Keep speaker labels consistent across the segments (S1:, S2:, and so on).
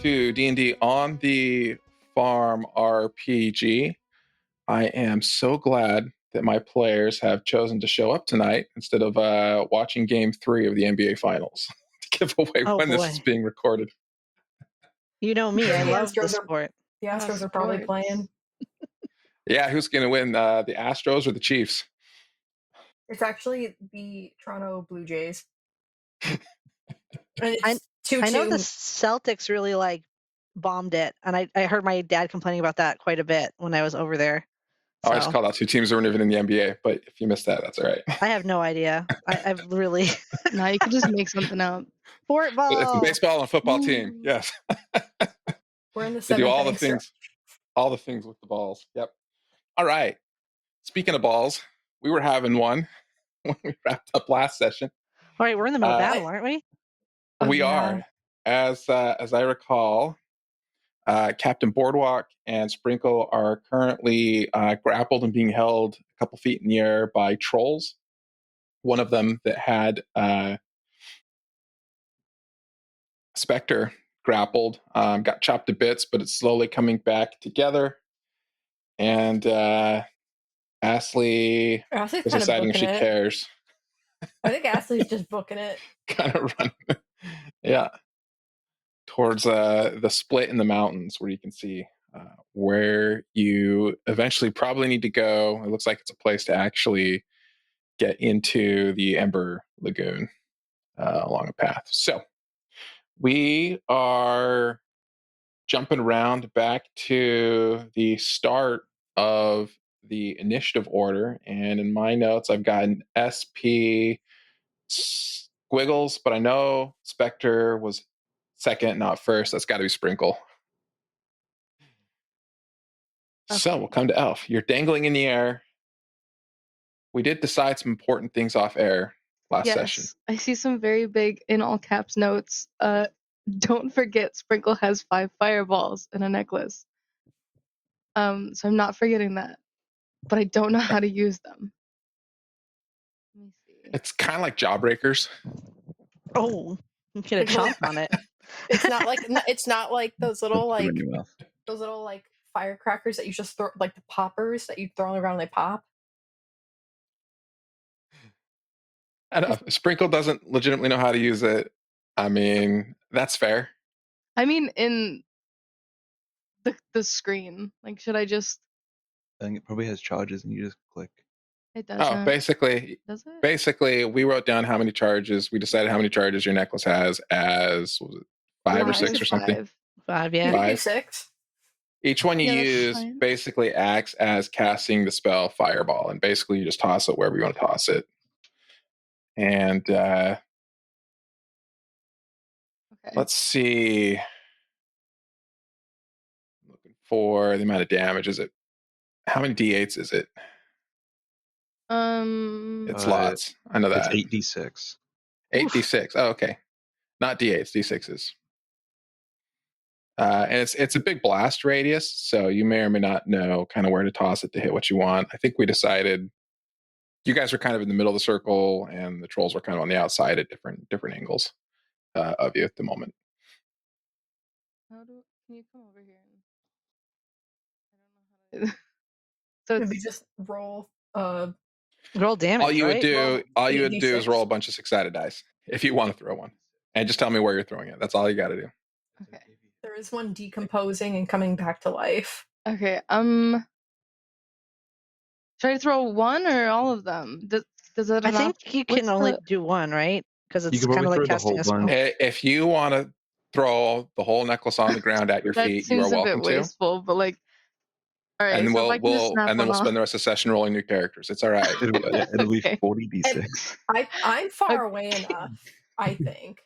S1: to D&D on the Farm RPG. I am so glad that my players have chosen to show up tonight instead of watching Game 3 of the NBA Finals to give away when this is being recorded.
S2: You know me, I love the sport.
S3: The Astros are probably playing.
S1: Yeah, who's going to win, the Astros or the Chiefs?
S3: It's actually the Toronto Blue Jays. And
S2: I
S3: it's 2-2.
S2: I know the Celtics really bombed it, and I heard my dad complaining about that quite a bit when I was over there.
S1: I just called out two teams that weren't even in the NBA, but if you missed that, that's all right.
S2: I have no idea. I've really...
S4: No, you could just make something up.
S2: Sport ball!
S1: It's a baseball and football team, yes.
S3: We're in the
S1: They do all the
S3: seventh
S1: things, all the things with the balls. Yep. All right. Speaking of balls, we were having one when we wrapped up last session.
S2: All right, we're in the middle of battle, aren't we?
S1: We are. As I recall, Captain Boardwalk and Sprinkle are currently grappled and being held a couple feet in the air by trolls. One of them that had Spectre grappled got chopped to bits, but it's slowly coming back together. And Ashley is deciding she cares.
S3: I think Ashley's just booking it.
S1: Kind of running, yeah, towards the split in the mountains where you can see where you eventually probably need to go. It looks like it's a place to actually get into the Ember Lagoon along a path. So we are jumping around back to the start of the initiative order. And in my notes, I've got an SP Squiggles, but I know Spectre was second, not first. That's got to be Sprinkle. Okay. So we'll come to Elf. You're dangling in the air. We did decide some important things off air last session.
S4: I see some very big, in all caps, notes. Don't forget, Sprinkle has 5 fireballs in a necklace. So I'm not forgetting that. But I don't know how to use them. Let me see.
S1: It's kind of like Jawbreakers.
S2: Oh, you could have chomped on it.
S3: It's not like those little firecrackers that you just throw, like the poppers that you throw around and they pop.
S1: I don't know. Sprinkle doesn't legitimately know how to use it. I mean, that's fair.
S4: I mean, in the screen, should I just?
S5: I think it probably has charges, and you just click.
S4: It doesn't.
S1: Oh, basically,
S4: does it?
S1: Basically, we wrote down how many charges. We decided how many charges your necklace has as, was it 5 or 6 or something?
S2: 5, yeah.
S3: 5. 6.
S1: Each one you use basically acts as casting the spell Fireball, and basically you just toss it wherever you want to toss it. And let's see. Looking for the amount of damage. Is it? How many D8s is it? It's lots. I know that.
S5: It's 8d6.
S1: 8d6. Oh, okay. Not D8s, D6s. And it's a big blast radius, so you may or may not know kind of where to toss it to hit what you want. I think we decided you guys were kind of in the middle of the circle, and the trolls were kind of on the outside at different angles of you at the moment.
S4: Can you come over here? I don't know how to. So
S3: maybe just roll
S2: damage.
S1: All you would do is roll a bunch of 6-sided dice if you want to throw one, and just tell me where you're throwing it. That's all you got to do.
S4: Okay.
S3: There is one decomposing and coming back to life.
S4: Okay. Should I throw one or all of them? Does it?
S2: I think you can only do one, right? Because it's kind of like casting a spell.
S1: If you want to throw the whole necklace on the ground at your feet, you are welcome to.
S4: That seems a bit wasteful, but all right,
S1: and then we'll spend the rest of the session rolling new characters. It's all right.
S5: It'll be 40d6.
S3: I'm far away enough, I think.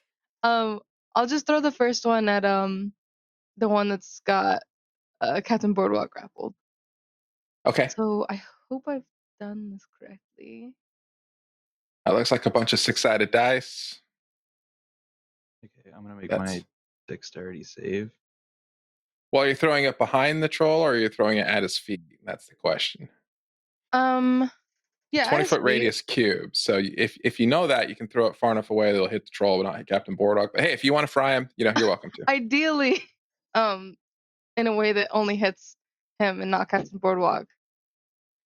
S4: I'll just throw the first one at the one that's got Captain Boardwalk grappled.
S1: Okay.
S4: So I hope I've done this correctly.
S1: That looks like a bunch of 6-sided dice.
S5: Okay, I'm gonna make my dexterity save.
S1: Well, are you throwing it behind the troll, or are you throwing it at his feet? That's the question.
S4: Yeah,
S1: 20-foot radius cube. So if you know that, you can throw it far enough away that it'll hit the troll, but not hit Captain Boardwalk. But hey, if you want to fry him, you're welcome to.
S4: Ideally, in a way that only hits him and not Captain Boardwalk.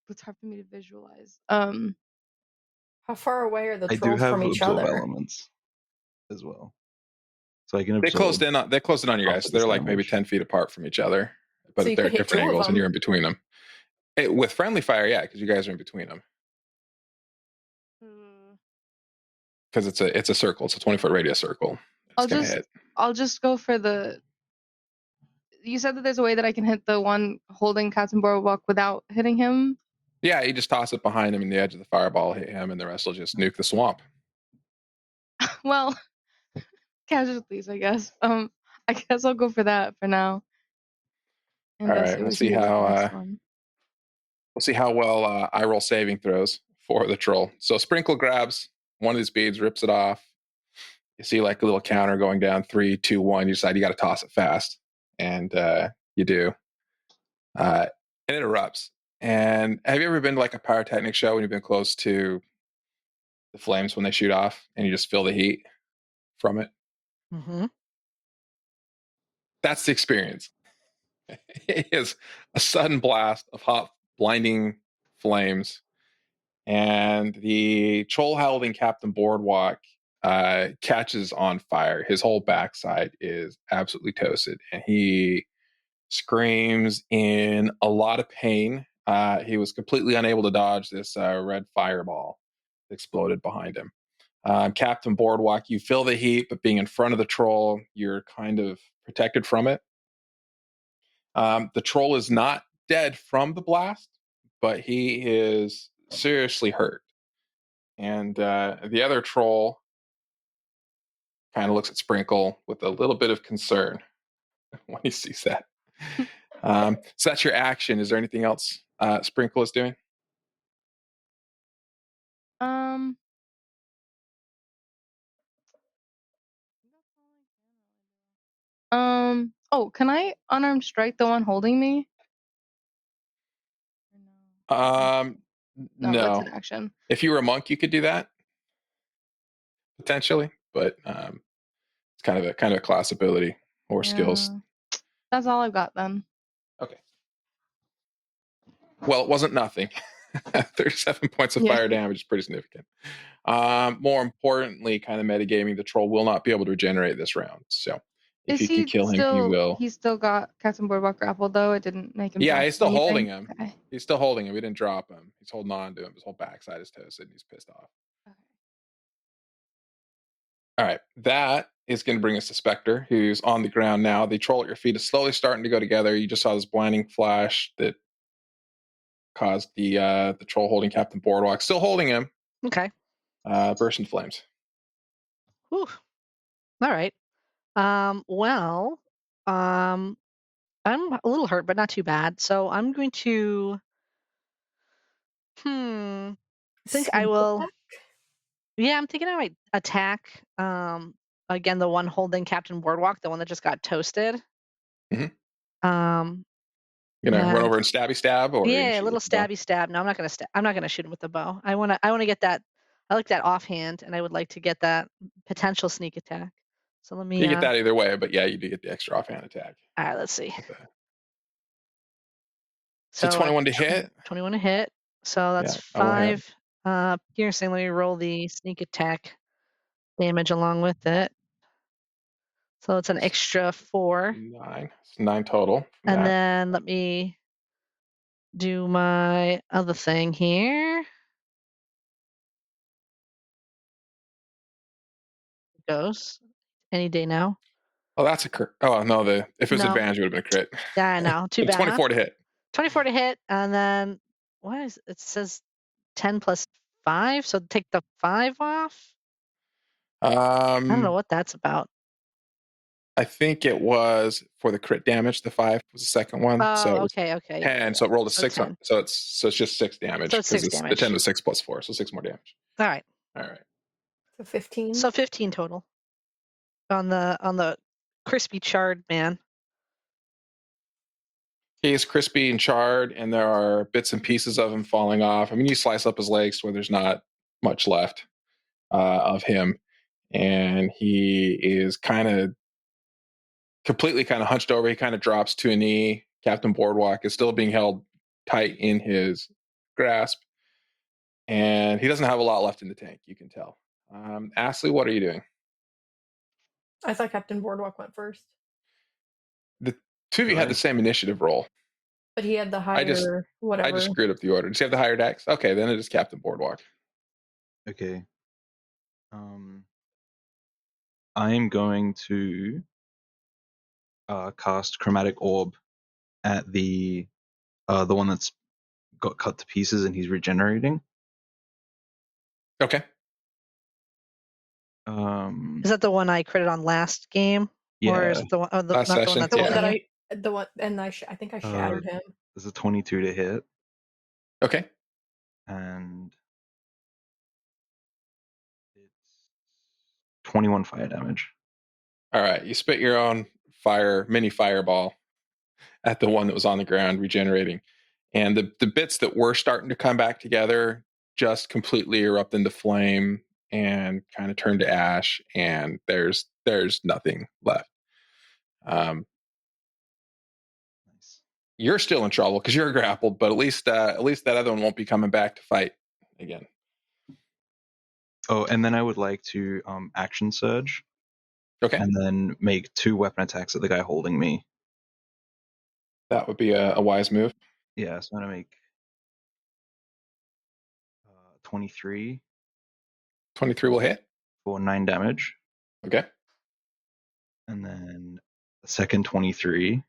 S4: It's hard for me to visualize.
S3: How far away are the
S5: I do
S3: trolls
S5: have
S3: from each
S5: absorb
S3: other?
S5: elements as well, so I can
S1: They closed
S5: absorb
S1: in. They closed in on you
S5: half
S1: guys.
S5: of
S1: They're
S5: this
S1: like maybe
S5: damage.
S1: 10 feet apart from each other,
S3: So
S1: but
S3: you
S1: they're
S3: could
S1: at
S3: hit
S1: different
S3: 2 of
S1: angles, and
S3: them.
S1: you're in between them. With friendly fire, yeah, because you guys are in between them. Because it's a circle. It's a 20-foot radius circle. It's gonna hit.
S4: I'll just go for the. You said that there's a way that I can hit the one holding Captain Boardwalk without hitting him.
S1: Yeah, you just toss it behind him, and the edge of the fireball hit him, and the rest will just nuke the swamp.
S4: Well, casualties, I guess. I guess I'll go for that for now. And
S1: All right,
S4: see what we can do with the next one.
S1: We'll see how well I roll saving throws for the troll. So Sprinkle grabs one of these beads, rips it off. You see like a little counter going down 3, 2, 1. You decide you got to toss it fast, and you do. And it erupts. And have you ever been to like a pyrotechnic show when you've been close to the flames when they shoot off, and you just feel the heat from it?
S2: Mm-hmm.
S1: That's the experience. It is a sudden blast of hot, blinding flames, and the troll holding Captain Boardwalk catches on fire. His whole backside is absolutely toasted, and he screams in a lot of pain. He was completely unable to dodge this red fireball that exploded behind him. Captain Boardwalk, you feel the heat, but being in front of the troll, you're kind of protected from it. The troll is not dead from the blast, but he is seriously hurt. And the other troll kind of looks at Sprinkle with a little bit of concern when he sees that. So that's your action. Is there anything else Sprinkle is doing?
S4: Oh, can I unarmed strike the one holding me?
S1: No,
S4: that's an action.
S1: If you were a monk, you could do that potentially, but it's kind of a class ability or skills.
S4: That's all I've got then.
S1: Okay. Well, it wasn't nothing. 37 points of fire damage is pretty significant. More importantly, kind of metagaming, the troll will not be able to regenerate this round. So if you can kill him, he will.
S4: He's still got Captain Boardwalk grappled, though. It didn't make him.
S1: Yeah, he's still holding him.
S4: Okay.
S1: He's still holding him. We didn't drop him. He's holding on to him. His whole backside is toasted, and he's pissed off.
S4: Okay.
S1: All right, that is going to bring us to Spectre, who's on the ground now. The troll at your feet is slowly starting to go together. You just saw this blinding flash that caused the troll holding Captain Boardwalk, still holding him.
S2: Okay.
S1: Burst into flames.
S2: Whew. All right. Well, I'm a little hurt, but not too bad. So I'm going to. I think I will. Yeah, I'm thinking I might attack. Again, the one holding Captain Boardwalk, the one that just got toasted.
S1: Mm-hmm. You gonna run over and stabby stab, or
S2: yeah, a little stabby stab. No, I'm not gonna I'm not gonna shoot him with the bow. I wanna get that. I like that offhand, and I would like to get that potential sneak attack. So let me.
S1: You get that either way, but yeah, you do get the extra offhand attack.
S2: All right, let's see.
S1: So 21 to hit.
S2: 21 to hit. So that's 5 piercing. Let me roll the sneak attack damage along with it. So it's an extra 4.
S1: 9. It's 9 total.
S2: And then let me do my other thing here. Goes any day now.
S1: Oh, that's a crit. Oh no, if it was advantage, it would have been a crit.
S2: Yeah, I know. Too bad.
S1: 24 to hit.
S2: 24 to hit, and then it says 10 plus 5, so take the 5 off. I don't know what that's about.
S1: I think it was for the crit damage. The 5 was the second one.
S2: Oh,
S1: so
S2: okay.
S1: 10. So it rolled a 6 on. So it's just 6 damage.
S2: So it's 6 damage.
S1: The 10 was 6 plus 4, so 6 more damage.
S2: All right.
S3: So 15.
S2: So 15 total on the crispy charred man.
S1: He is crispy and charred, and there are bits and pieces of him falling off. I mean, you slice up his legs where there's not much left of him, and he is kind of completely kind of hunched over. He kind of drops to a knee. Captain Boardwalk is still being held tight in his grasp, and he doesn't have a lot left in the tank, you can tell. Ashley, what are you doing?
S3: I thought Captain Boardwalk went first.
S1: The two of you had the same initiative roll.
S3: But he had the higher whatever.
S1: I just screwed up the order. Does he have the higher dex? Okay, then it is Captain Boardwalk.
S5: Okay. I'm going to cast Chromatic Orb at the one that's got cut to pieces and he's regenerating.
S1: Okay.
S2: Is that the one I critted on last game?
S5: Yeah.
S2: Or is it the one? Oh,
S1: Last
S2: not
S1: session,
S2: the one that's
S3: the one that
S2: you?
S3: the one, and I think I shattered him.
S5: There's a 22 to hit.
S1: Okay.
S5: And it's 21 fire damage.
S1: All right. You spit your own mini fireball at the one that was on the ground regenerating. And the bits that were starting to come back together just completely erupt into flame and kind of turn to ash, and there's nothing left. Nice. You're still in trouble because you're grappled, but at least that other one won't be coming back to fight again.
S5: Oh, and then I would like to action surge.
S1: Okay.
S5: And then make 2 weapon attacks at the guy holding me.
S1: That would be a wise move.
S5: Yeah, so I'm going to make 23.
S1: 23 will hit.
S5: For 9 damage.
S1: Okay.
S5: And then the second 23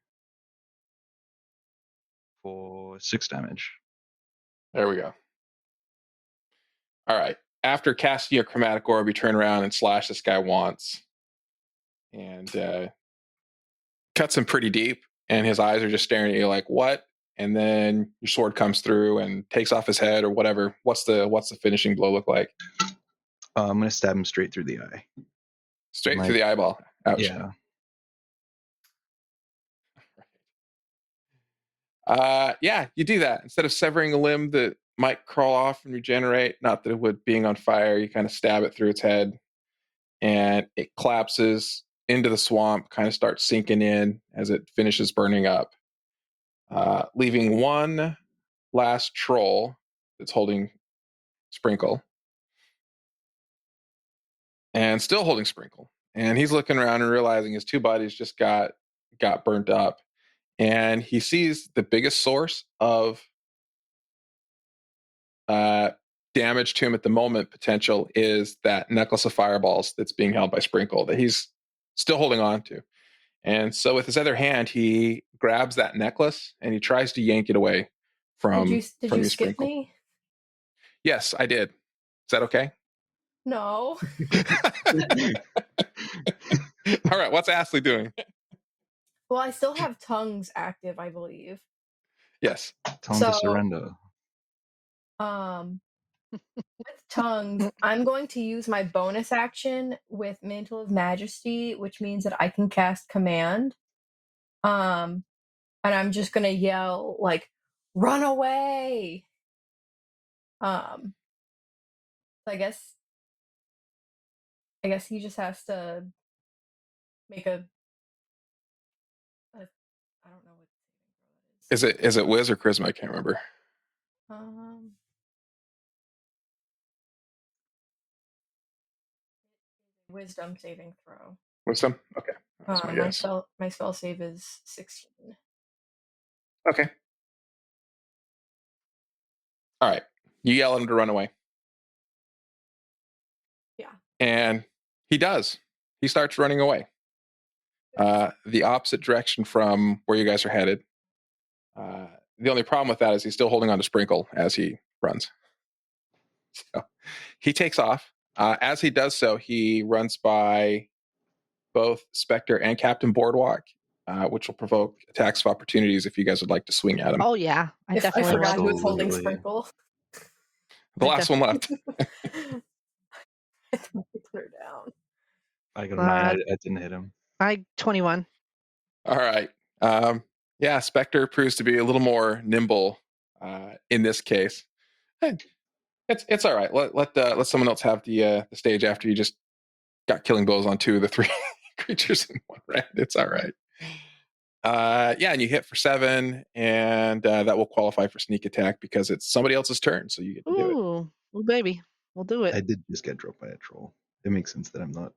S5: for 6 damage.
S1: There we go. All right. After casting your Chromatic Orb, you turn around and slash this guy once. And cuts him pretty deep. And his eyes are just staring at you like, what? And then your sword comes through and takes off his head or whatever. What's the finishing blow look like?
S5: I'm going to stab him straight through the eye.
S1: Straight through the eyeball. Ouch.
S5: Yeah.
S1: Yeah, you do that. Instead of severing a limb that might crawl off and regenerate, not that it would being on fire, you kind of stab it through its head and it collapses into the swamp, kind of starts sinking in as it finishes burning up, leaving one last troll that's holding Sprinkle and still holding Sprinkle. And he's looking around and realizing his 2 buddies just got burnt up. And he sees the biggest source of damage to him at the moment potential is that necklace of fireballs that's being held by Sprinkle that he's still holding on to. And so with his other hand, he grabs that necklace and he tries to yank it away from
S3: Did you skip
S1: Sprinkle.
S3: me?
S1: Yes, I did. Is that okay?
S3: No.
S1: All right, what's Ashley doing?
S3: Well, I still have tongues active, I believe.
S1: Yes.
S5: Tell him to surrender.
S3: With tongues, I'm going to use my bonus action with Mantle of Majesty, which means that I can cast command. And I'm just gonna yell like, "Run away!" I guess he just has to make a I don't know what
S1: is it. Is it Wiz or Charisma? I can't remember.
S3: Wisdom saving throw.
S1: Wisdom? Okay.
S3: My spell save is 16.
S1: Okay. All right. You yell at him to run away.
S3: Yeah.
S1: And he does. He starts running away. The opposite direction from where you guys are headed. The only problem with that is he's still holding on to Sprinkle as he runs. So he takes off. As he does so, he runs by both Spectre and Captain Boardwalk, which will provoke attacks of opportunities if you guys would like to swing at him.
S2: Oh, yeah. I definitely
S3: forgot
S2: would.
S3: he was holding Sprinkle.
S1: The last one left.
S3: I thought we put her down.
S5: I got a 9. I didn't hit him.
S2: 21. All
S1: right. Yeah, Spectre proves to be a little more nimble in this case. It's all right. Let someone else have the stage after you just got killing blows on 2 of the 3 creatures in one round. It's all right. Yeah, and you hit for 7, and that will qualify for sneak attack because it's somebody else's turn, so you get to do it.
S2: Ooh, well, baby, we'll do it.
S5: I did just get dropped by a troll. It makes sense that I'm not.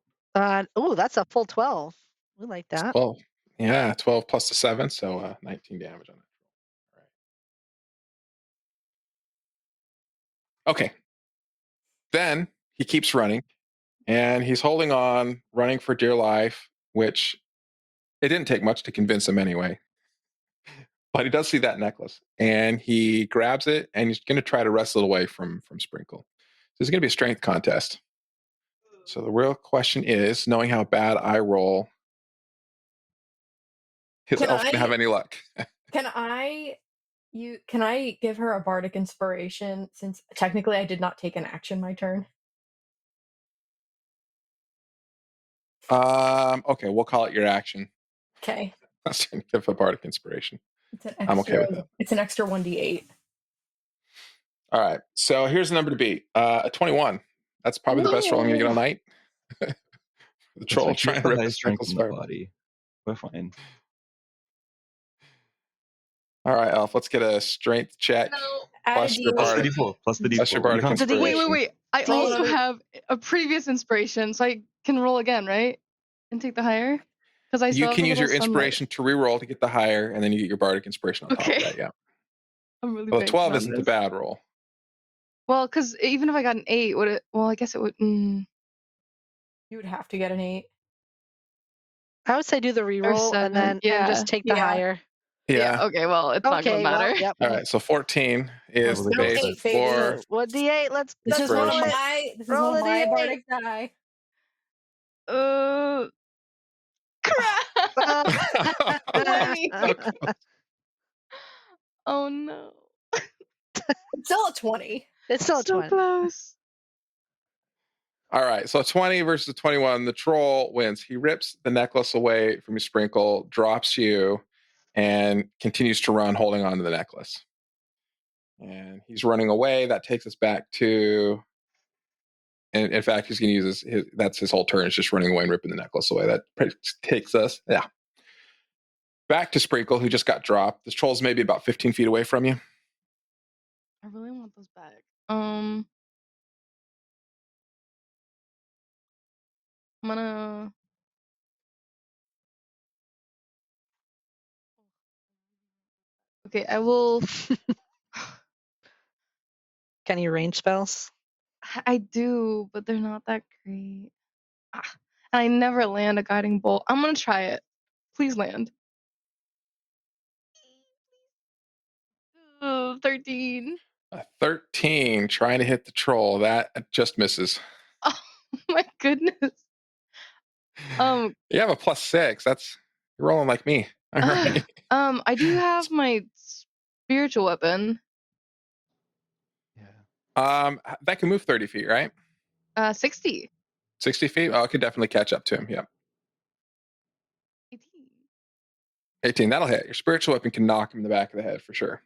S2: That's a full 12. We like that.
S1: 12. Yeah, 12 plus the 7, so 19 damage on that. All right. Okay. Then he keeps running, and he's holding on, running for dear life, which it didn't take much to convince him anyway. But he does see that necklace, and he grabs it, and he's going to try to wrestle it away from Sprinkle. So it's going to be a strength contest. So the real question is, knowing how bad I roll, is Elf going to have any luck?
S3: Can I give her a bardic inspiration, since technically I did not take an action my turn?
S1: Okay, we'll call it your action.
S3: Okay.
S1: That's going to give a bardic inspiration. I'm okay with that.
S3: It's an extra 1d8.
S1: All right, so here's the number to beat. A 21. That's probably the best roll I'm going to get all night. The troll trying to rip the Sprinkle's
S5: body. We're fine.
S1: All right, Elf, let's get a strength check. Plus your bardic.
S5: Plus the D4.
S1: Plus your bardic inspiration.
S4: Wait. I also have a previous inspiration, so I can roll again, right? And take the higher? Because
S1: you can use your inspiration to re-roll to get the higher, and then you get your bardic inspiration on top of that, yeah.
S4: I'm really
S1: well, 12 isn't the bad roll.
S4: Well, because even if I got an 8, would it... Well, I guess it would... You
S3: would have to get an 8.
S2: I would say do the re-roll and then and just take the higher.
S1: Yeah.
S4: Okay, well, it's not going to matter.
S2: Well, yep.
S1: All right, so 14 is the base for...
S2: 1d8, let's
S3: roll
S2: it.
S3: This is one of my bardic die.
S4: Crap! Oh, no.
S3: It's still a 20.
S2: It's still a 20.
S4: So close.
S1: All right, so 20 versus 21. The troll wins. He rips the necklace away from you, Sprinkle, drops you, and continues to run holding on to the necklace. And he's running away. That takes us back to... And in fact, he's going to use that's his whole turn. It's just running away and ripping the necklace away. That takes us, back to Sprinkle, who just got dropped. This troll's maybe about 15 feet away from you.
S4: I really want those back. I'm gonna... Okay, I will...
S2: Can you range spells?
S4: I do, but they're not that great. And I never land a guiding bolt. I'm gonna try it. Please land. 13.
S1: 13, trying to hit the troll. That just misses.
S4: Oh my goodness.
S1: You have a +6. You're rolling like me. All right.
S4: I do have my spiritual weapon.
S1: Yeah. That can move 30 feet, right?
S4: 60.
S1: 60 feet? Oh, I could definitely catch up to him. Yeah. 18. That'll hit. Your spiritual weapon can knock him in the back of the head for sure.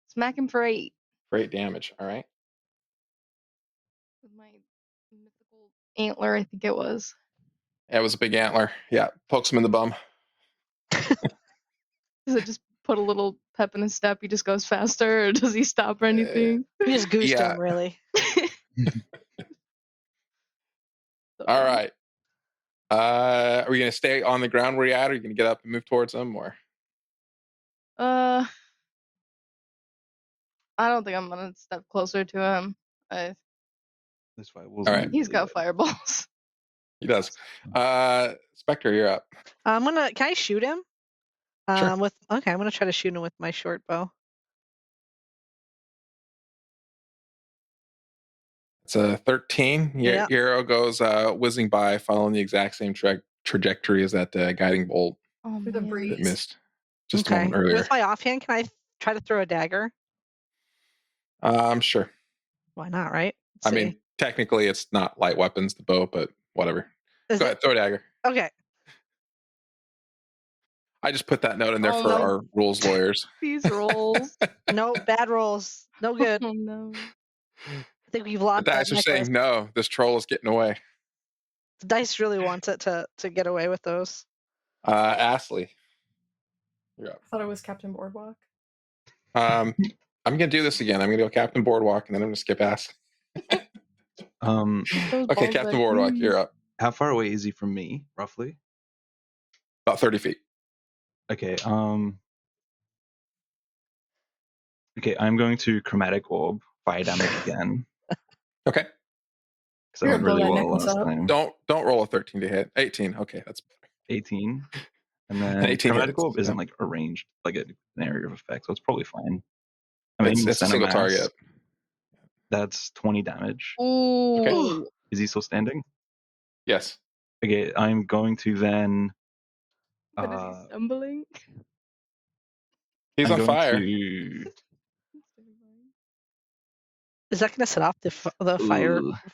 S4: Smack him for 8.
S1: For 8 damage. All right.
S4: With my mythical antler, I think it was.
S1: Yeah, it was a big antler. Yeah. Pokes him in the bum.
S4: Does it just put a little pep in his step? He just goes faster, or does he stop or anything?
S2: You just goosed him, really.
S1: All right. Are we going to stay on the ground where you're at, or are you going to get up and move towards them, or?
S4: I don't think I'm going to step closer to him.
S5: That's why.
S1: All right.
S4: He's got fireballs.
S1: He does. Spectre, you're up.
S2: Can I shoot him?
S1: Sure.
S2: I'm going to try to shoot him with my short bow.
S1: It's a 13. Your arrow goes whizzing by, following the exact same trajectory as that guiding bolt.
S3: Through the breeze.
S1: That missed just a moment earlier.
S2: With my offhand, can I try to throw a dagger?
S1: Sure.
S2: Why not, right?
S1: I mean, technically it's not light weapons, the bow, but whatever. Go ahead, throw a dagger.
S2: Okay.
S1: I just put that note in there for our rules lawyers.
S4: These rolls.
S2: No, bad rolls. No good.
S4: Oh, no.
S2: I think we've lost.
S1: The dice are saying no. This troll is getting away.
S2: The dice really wants it to get away with those.
S1: Astley, you're up.
S3: I thought it was Captain Boardwalk.
S1: I'm gonna do this again. I'm gonna go Captain Boardwalk, and then I'm gonna skip Astley. Okay, Captain Boardwalk, you're up.
S5: How far away is he from me, roughly?
S1: About 30 feet.
S5: Okay. Okay, I'm going to chromatic orb fire damage again.
S1: Okay.
S5: Because I went really well last time.
S1: Don't roll a 13 to hit. 18. Okay, that's
S5: 18. And then
S1: 18
S5: chromatic
S1: hits,
S5: orb isn't
S1: yeah.
S5: like arranged like an area of effect, so it's probably fine.
S1: It's a single target.
S5: That's 20 damage.
S4: Ooh.
S1: Okay.
S5: Is he still standing?
S1: Yes.
S5: Okay, I'm going to then.
S4: But is he stumbling?
S1: He's on fire.
S2: Is that going to set off the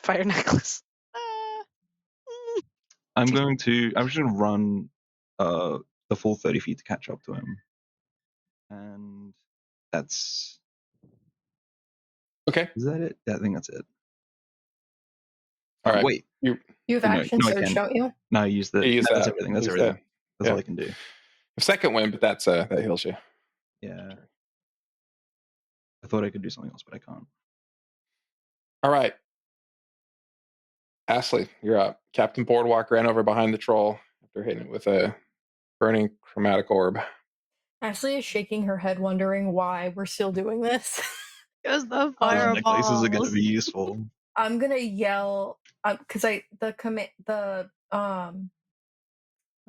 S2: fire necklace?
S5: I'm just going to run the full 30 feet to catch up to him. And that's...
S1: Okay.
S5: Is that it? Yeah, I think that's it.
S1: All right.
S5: Wait.
S3: You have action surge, don't you?
S5: No, I use the... That's everything. That's everything. That's all I can do.
S1: Second wind, but that heals you.
S5: Yeah. I thought I could do something else, but I can't.
S1: All right. Astley, you're up. Captain Boardwalk ran over behind the troll after hitting it with a burning chromatic orb.
S3: Ashley is shaking her head, wondering why we're still doing this.
S4: Because the fireballs
S5: necklaces are going to be useful.
S3: I'm gonna yell because what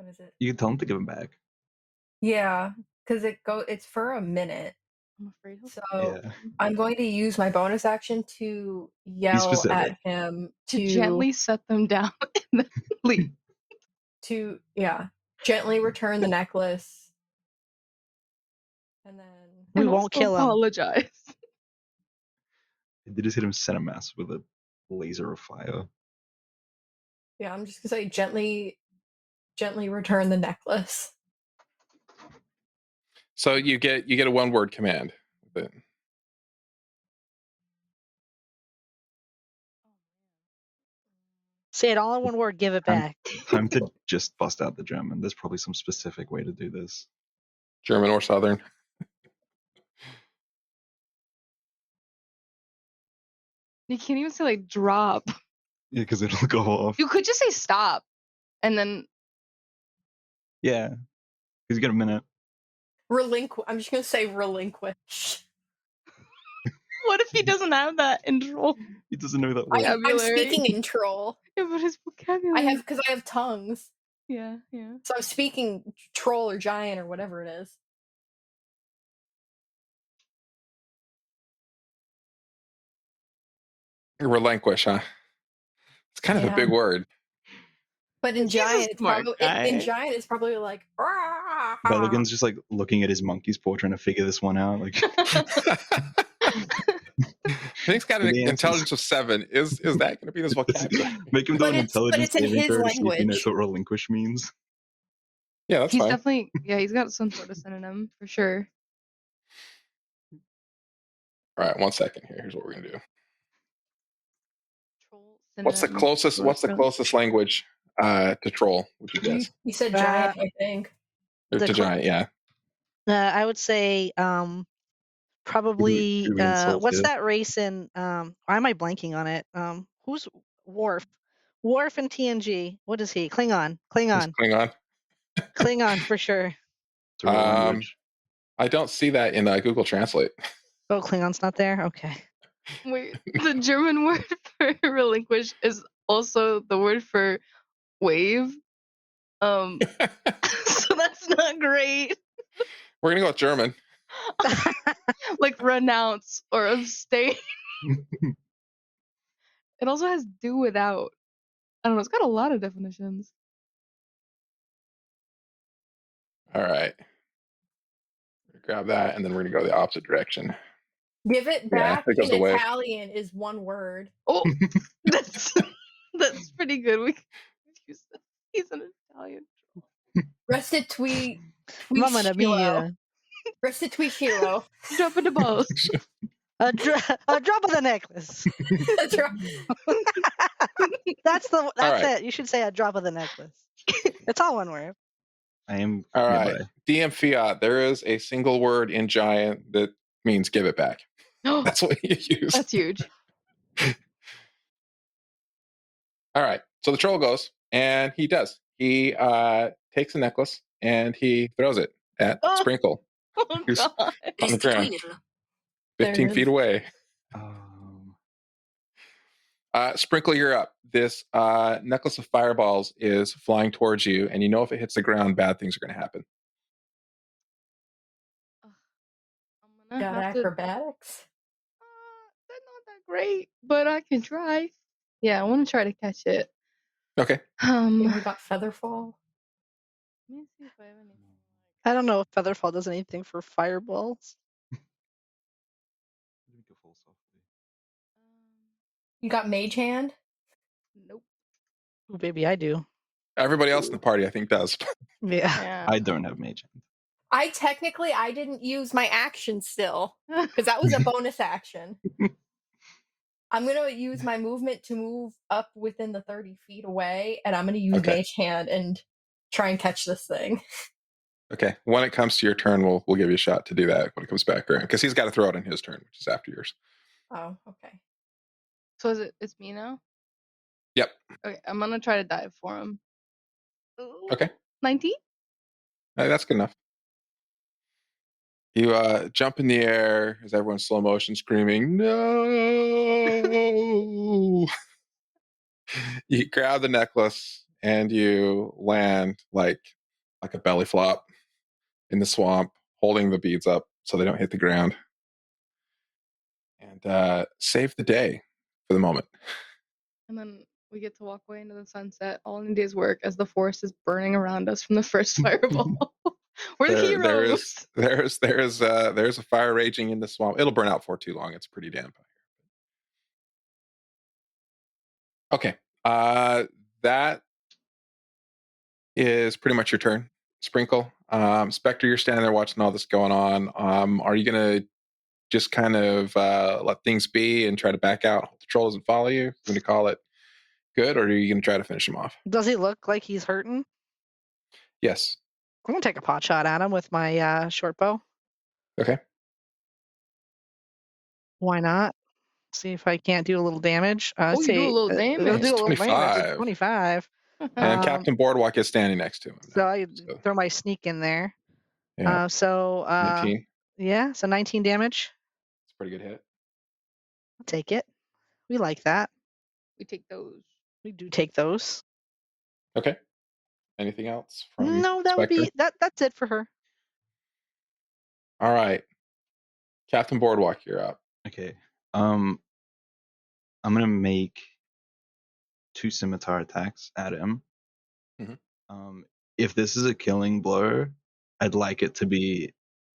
S3: is it?
S5: You can tell him to give them back.
S3: Yeah, because it's for a minute.
S4: I'm afraid.
S3: So I'm going to use my bonus action to yell at him
S4: to gently set them down and then leave.
S3: To gently return the necklace, and then
S2: we won't kill him.
S4: Apologize.
S5: They just hit him center mass with a laser of fire.
S3: Yeah, I'm just gonna say gently return the necklace.
S1: So you get a one-word command with it.
S2: Say it all in one word, give it back.
S5: Time to just bust out the German. There's probably some specific way to do this.
S1: German or Southern.
S4: You can't even say like drop.
S5: Yeah, because it'll go off.
S4: You could just say stop. And then...
S5: Yeah. Because you get a minute.
S3: I'm just going to say relinquish.
S4: What if he doesn't have that in troll?
S5: He doesn't know that word.
S3: I'm speaking in troll.
S4: Yeah, but his vocabulary.
S3: Because I have tongues.
S4: Yeah.
S3: So I'm speaking troll or giant or whatever it is.
S1: Relinquish, huh? It's kind of a big word.
S3: But in giant, it's probably like.
S5: Beligan's just like looking at his monkey's paw, trying to figure this one out. Like,
S1: I think it's got an intelligence of 7. Is that going to be this vocabulary?
S5: Make him do an intelligence saving throw to see if he knows what relinquish means.
S1: Yeah, that's
S4: fine.
S1: He's
S4: definitely, he's got some sort of synonym for sure.
S1: All right, 1 second here. Here's what we're going to do. What's the closest language to troll? Would you guess?
S3: You said giant, I think.
S1: To giant, yeah.
S2: I would say probably what's that race in why am I blanking on it? Who's Worf in TNG? What is he? Klingon for sure.
S1: I don't see that in Google Translate.
S2: Oh, Klingon's not there. Okay.
S4: Wait, the German word for relinquish is also the word for wave. So that's not great.
S1: We're gonna go with German.
S4: Like renounce or abstain. It also has do without. I don't know, it's got a lot of definitions.
S1: All right. Grab that, and then we're gonna go the opposite direction.
S3: Give it back in Italian is one word.
S4: Oh, that's pretty good. We can use that. He's an Italian.
S3: Restitui.
S2: Mamma mia.
S3: Restituichiro.
S4: Drop in the balls.
S2: A drop of the necklace. That's
S1: right.
S2: it. You should say a drop of the necklace. It's all one word.
S5: I am
S1: All right.
S5: nearby.
S1: DM Fiat, there is a single word in Giant that means give it back. That's what you use.
S4: That's huge.
S1: All right. So the troll goes, and he does. He takes a necklace and he throws it at Sprinkle,
S4: Oh
S1: who's
S4: god.
S1: on the ground, 15 feet away. Sprinkle, you're up. This necklace of fireballs is flying towards you, and you know if it hits the ground, bad things are going to happen.
S4: I'm
S3: Got
S4: gonna have
S3: acrobatics.
S4: to. They're not that great, but I can try. Yeah, I want to try to catch it.
S1: Okay.
S3: We got Featherfall.
S4: Let me see if I have anything.
S2: I don't know if Featherfall does anything for fireballs.
S3: You got Mage Hand?
S4: Nope.
S2: Ooh, baby, I do.
S1: Everybody else in the party, I think, does.
S2: Yeah.
S5: I don't have Mage Hand.
S3: I didn't use my action still, because that was a bonus action. I'm going to use my movement to move up within the 30 feet away, and I'm going to use Mage Hand and try and catch this thing.
S1: Okay. When it comes to your turn, we'll give you a shot to do that when it comes back around, because he's got to throw it in his turn, which is after yours.
S3: Oh, okay.
S4: So it's me now?
S1: Yep.
S4: Okay, I'm gonna try to dive for him.
S1: Okay.
S4: 19?
S1: That's good enough. You jump in the air as everyone's slow motion screaming, no! You grab the necklace and you land like a belly flop in the swamp, holding the beads up so they don't hit the ground. And save the day for the moment.
S4: And then we get to walk away into the sunset, all in a day's work, as the forest is burning around us from the first fireball. We're the heroes.
S1: There's a fire raging in the swamp. It'll burn out for too long. It's pretty damp. Okay. That is pretty much your turn, Sprinkle. Spectre, you're standing there watching all this going on. Are you gonna just kind of let things be and try to back out, hope the troll doesn't follow you? You're gonna call it good, or are you gonna try to finish him off?
S2: Does he look like he's hurting?
S1: Yes.
S2: I'm gonna take a pot shot at him with my short bow.
S1: Okay.
S2: Why not? See if I can't do a little damage.
S4: You do a little damage.
S2: It'll do a little
S1: 25.
S2: damage. It's 25.
S1: And Captain Boardwalk is standing next to him.
S2: So I throw my sneak in there.
S1: Yeah.
S2: 19. Yeah, so 19 damage.
S1: It's a pretty good hit.
S2: I'll take it. We like that.
S4: We take those.
S2: We do take those.
S1: Okay. Anything else from
S2: No, that
S1: Spectre?
S2: would be that's it for her.
S1: All right. Captain Boardwalk, you're up.
S5: Okay. I'm gonna make 2 scimitar attacks at him.
S1: Mm-hmm.
S5: If this is a killing blow, I'd like it to be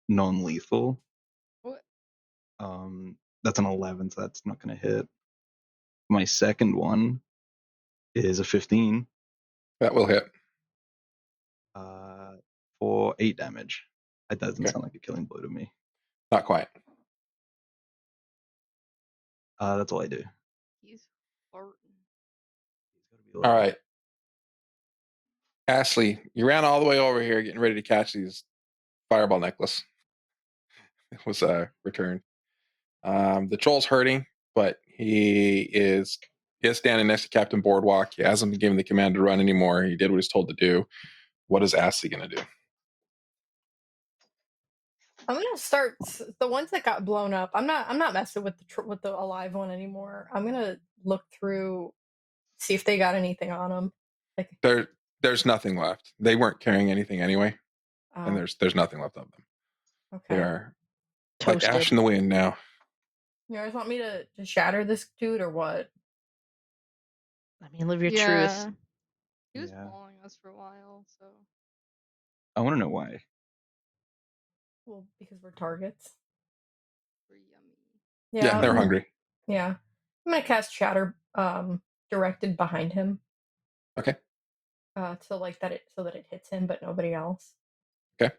S5: non-lethal.
S4: What?
S5: That's an 11, so that's not gonna hit. My second one is a 15.
S1: That will hit.
S5: For 8 damage. That doesn't sound like a killing blow to me.
S1: Not quite.
S5: That's all I do.
S4: He's farting.
S1: All right. Ashley, you ran all the way over here getting ready to catch these fireball necklace. It was returned. The troll's hurting, but he is standing next to Captain Boardwalk. He hasn't been given the command to run anymore. He did what he's told to do. What is Ashley going to do?
S3: I'm gonna start the ones that got blown up. I'm not messing with the alive one anymore. I'm gonna look through, see if they got anything on them. Like
S1: there's nothing left. They weren't carrying anything anyway, and there's nothing left of them.
S3: Okay.
S1: They are
S2: toasted.
S1: like ash in the wind now.
S3: You guys want me to shatter this dude or what?
S2: I mean, live your truth.
S4: He was following us for a while, so.
S5: I want to know why.
S3: Well, because we're targets.
S4: We're yummy.
S1: Yeah, they're hungry.
S3: Yeah. I'm gonna cast Shatter directed behind him.
S1: Okay.
S3: So that it hits him but nobody else.
S1: Okay.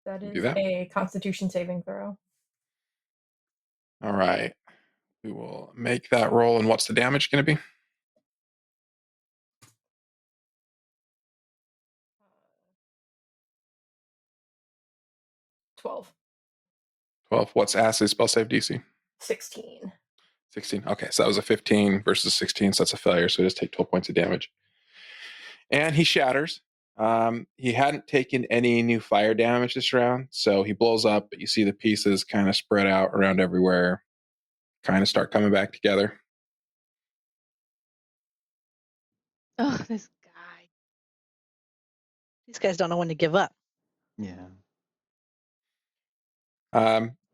S3: That is a Constitution saving throw.
S1: All right. We will make that roll. And what's the damage going to be?
S3: 12.
S1: 12. What's Ashley's spell save DC?
S3: 16.
S1: 16. Okay, so that was a 15 versus 16, so that's a failure. So he just take 12 points of damage. And he shatters. He hadn't taken any new fire damage this round, so he blows up, but you see the pieces kind of spread out around everywhere, kind of start coming back together.
S4: Oh, this guy.
S2: These guys don't know when to give up.
S5: Yeah.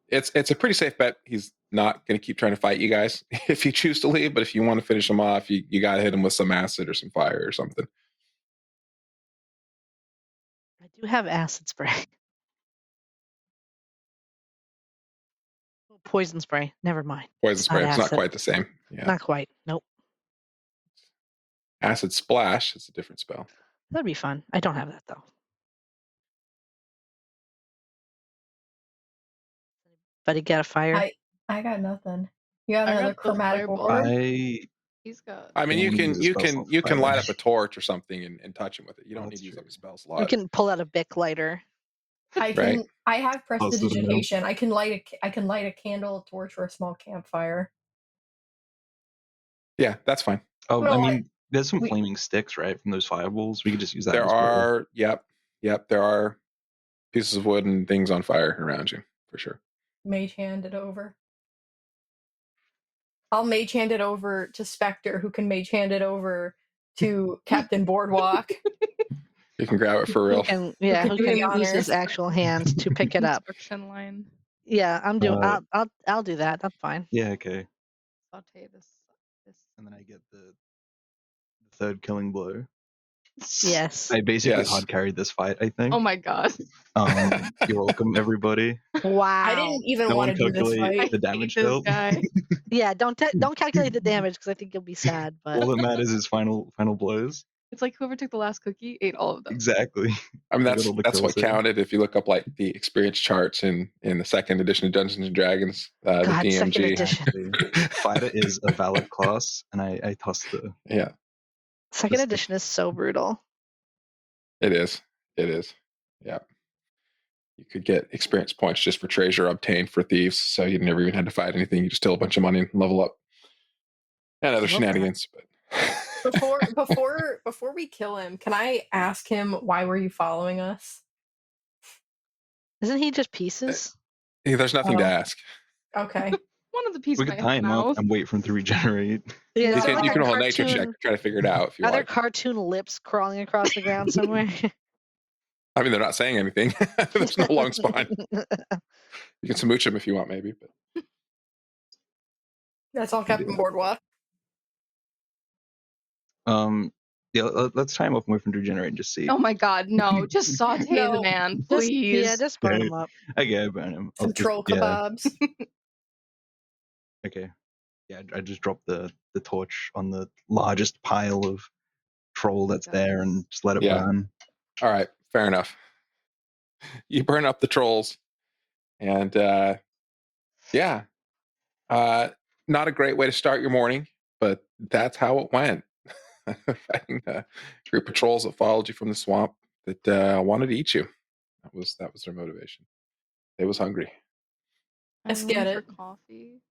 S1: It's a pretty safe bet. He's not going to keep trying to fight you guys if you choose to leave, but if you want to finish him off, you got to hit him with some acid or some fire or something.
S2: I do have acid spray. Poison spray. Never mind.
S1: Poison spray. It's not
S2: acid.
S1: quite the same. Yeah.
S2: Not quite. Nope.
S1: Acid splash is a different spell.
S2: That'd be fun. I don't have that though. Buddy, got a fire?
S3: I got nothing. You got another chromatic orb?
S4: He's got.
S1: I mean, you can light up a torch or something and touch him with it. You don't need to use up a spell slot.
S2: You can pull out a Bic lighter.
S3: I have prestidigitation. I can light a candle, a torch, or a small campfire.
S1: Yeah, that's fine.
S5: Oh, I mean, there's some flaming sticks, right, from those fireballs. We could just use that.
S1: There are, yep. There are pieces of wood and things on fire around you for sure.
S3: Mage hand it over. I'll mage hand it over to Spectre, who can mage hand it over to Captain Boardwalk.
S1: You can grab it for real.
S2: Who can use his actual hand to pick it up.
S4: Line.
S2: Yeah, I'm doing. I'll do that. That's fine.
S5: Yeah. Okay.
S4: Saute this.
S5: And then I get the third killing blow.
S2: Yes.
S5: I basically hard carried this fight, I think.
S4: Oh my god.
S5: You're welcome, everybody.
S2: Wow.
S3: I didn't even want to do this fight.
S5: The damage dealt.
S2: Yeah, don't calculate the damage because I think you'll be sad. But
S5: all that matters is final blows.
S4: It's like whoever took the last cookie ate all of them.
S5: Exactly.
S1: I mean, that's what counted. If you look up like the experience charts in the second edition of Dungeons and Dragons, the DMG.
S2: Second edition.
S5: Fighter is a valid class, and I tossed the.
S1: Yeah.
S2: Second edition is so brutal.
S1: It is. Yeah. You could get experience points just for treasure obtained for thieves, so you never even had to fight anything. You just steal a bunch of money and level up. And other shenanigans, but.
S3: Before we kill him, can I ask him why were you following us?
S2: Isn't he just pieces?
S1: There's nothing to ask.
S3: Okay.
S4: One of the pieces.
S5: We can tie him up and wait for him to regenerate.
S2: Yeah,
S1: you can hold a nature check to try to figure it out. If you
S2: are there cartoon lips crawling across the ground somewhere?
S1: I mean, they're not saying anything. There's no long spine. You can smooch him if you want, maybe. But
S3: that's all Captain Boardwalk.
S5: Yeah, let's tie him up and wait for him to regenerate and just see.
S4: Oh my god, no. Just saute the man, please.
S2: Just burn him up.
S5: Okay, burn him.
S3: Some troll kebabs.
S5: Okay. Yeah, I just dropped the torch on the largest pile of troll that's there and just let it burn.
S1: All right, fair enough. You burn up the trolls, and not a great way to start your morning, but that's how it went. Fighting a group of trolls that followed you from the swamp that wanted to eat you. That was their motivation. They was hungry.
S3: Let's get it.
S4: For coffee.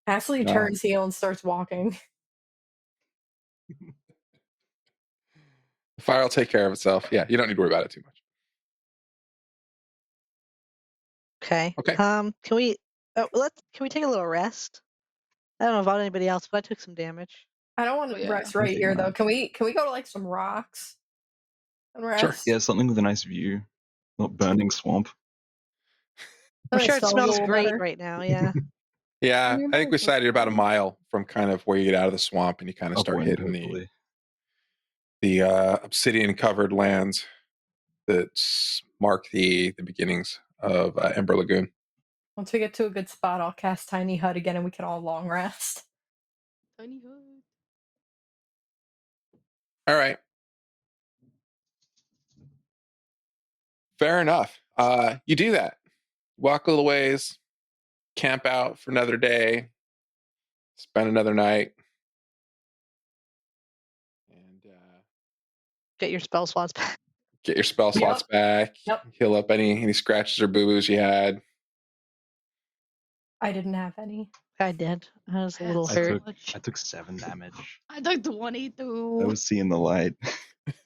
S3: Ashley turns heel and starts walking.
S1: The fire will take care of itself. Yeah, you don't need to worry about it too much.
S2: Okay. Can we take a little rest? I don't know about anybody else, but I took some damage.
S3: I don't want to rest right here though. Can we go to like some rocks and rest?
S5: Sure. Yeah, something with a nice view, not burning swamp.
S2: I'm sure it smells great right now. Yeah.
S1: Yeah, I think we decided about a mile from kind of where you get out of the swamp and you kind of start hitting the obsidian covered lands that mark the beginnings of Ember Lagoon.
S3: Once we get to a good spot, I'll cast Tiny Hut again and we can all long rest.
S4: Tiny Hut.
S1: All right. Fair enough. You do that. Walk a little ways, camp out for another day, spend another night, and
S2: get your spell slots back.
S1: Get your spell slots back.
S3: Yep.
S1: Heal up any scratches or boo-boos you had.
S3: I didn't have any.
S2: I did. I was a little hurt.
S5: I took 7 damage.
S4: I took 22.
S5: I was seeing the light.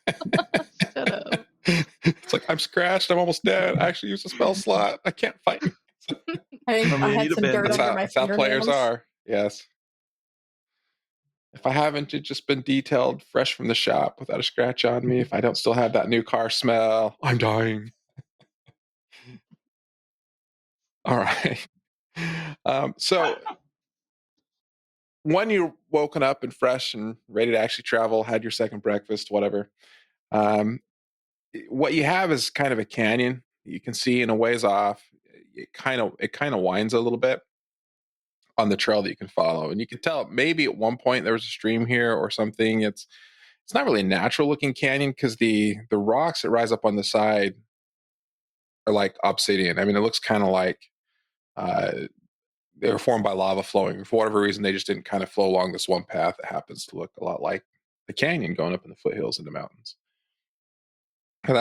S4: Shut up.
S1: It's like, I'm scratched. I'm almost dead. I actually used a spell slot. I can't fight.
S3: I think I had some dirt under my
S1: that's how players
S3: fingernails.
S1: are. Yes. If I haven't just been detailed fresh from the shop without a scratch on me, if I don't still have that new car smell, I'm dying. All right. So when you're woken up and fresh and ready to actually travel, had your second breakfast, whatever, what you have is kind of a canyon. You can see in a ways off. It kind of winds a little bit on the trail that you can follow, and you can tell maybe at one point there was a stream here or something. It's not really a natural looking canyon because the rocks that rise up on the side are like obsidian. I mean, it looks kind of like they were formed by lava flowing. For whatever reason, they just didn't kind of flow along this one path that happens to look a lot like the canyon going up in the foothills in the mountains. And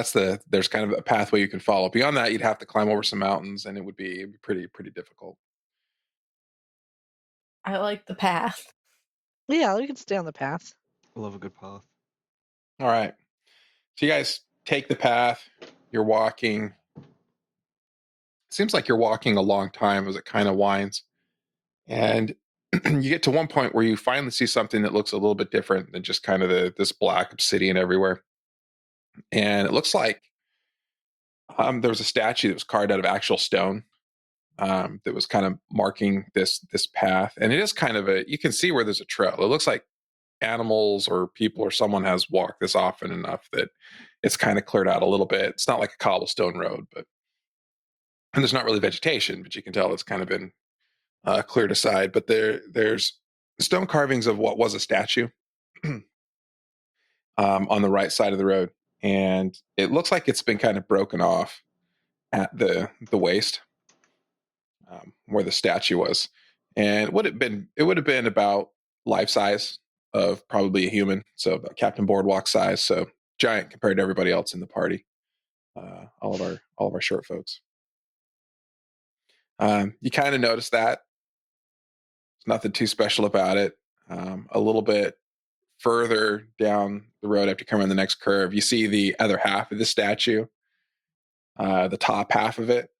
S1: there's kind of a pathway you can follow. Beyond that, you'd have to climb over some mountains, and it'd be pretty difficult.
S3: I like the path.
S2: Yeah, we can stay on the path.
S5: I love a good path.
S1: All right. So you guys take the path. You're walking. It seems like you're walking a long time as it kind of winds. And you get to one point where you finally see something that looks a little bit different than just kind of this black obsidian everywhere. And it looks like there was a statue that was carved out of actual stone. That was kind of marking this path, and it is kind of you can see where there's a trail. It looks like animals or people or someone has walked this often enough that it's kind of cleared out a little bit. It's not like a cobblestone road, and there's not really vegetation, but you can tell it's kind of been cleared aside. But there's stone carvings of what was a statue on the right side of the road, and it looks like it's been kind of broken off at the waist. Where the statue was, and it would have been about life size of probably a human, so about Captain Boardwalk size, so giant compared to everybody else in the party, all of our short folks. You kind of notice that there's nothing too special about it. A little bit further down the road, after you come around the next curve, you see the other half of the statue, the top half of it.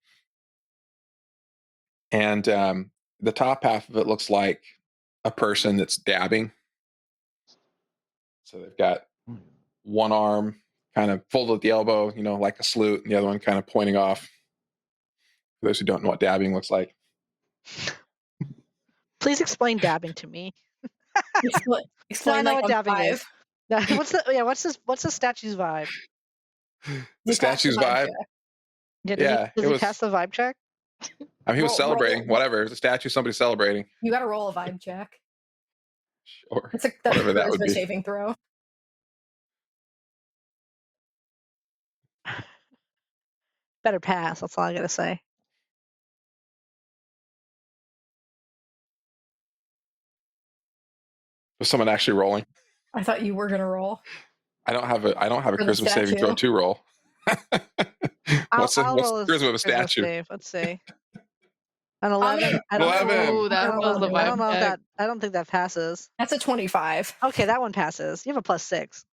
S1: And the top half of it looks like a person that's dabbing. So they've got one arm kind of folded at the elbow, like a salute, and the other one kind of pointing off. For those who don't know what dabbing looks like.
S2: Please explain dabbing to me.
S3: Explain
S2: I know
S3: like
S2: what dabbing
S3: five.
S2: is. What's the statue's vibe?
S1: The statue's vibe?
S2: Does he pass the vibe check?
S1: I mean, he was celebrating. Whatever. It was a statue, somebody's celebrating.
S3: You got to roll a vibe check.
S1: Sure.
S3: That's whatever that would be. Saving throw.
S2: Better pass. That's all I gotta say.
S1: Was someone actually rolling?
S3: I thought you were gonna roll.
S1: I don't have a charisma saving throw to roll. What's the charisma of a statue?
S2: Save. Let's see. An 11.
S1: I don't know.
S2: I don't think that passes.
S3: That's a 25.
S2: Okay, that one passes. You have a +6.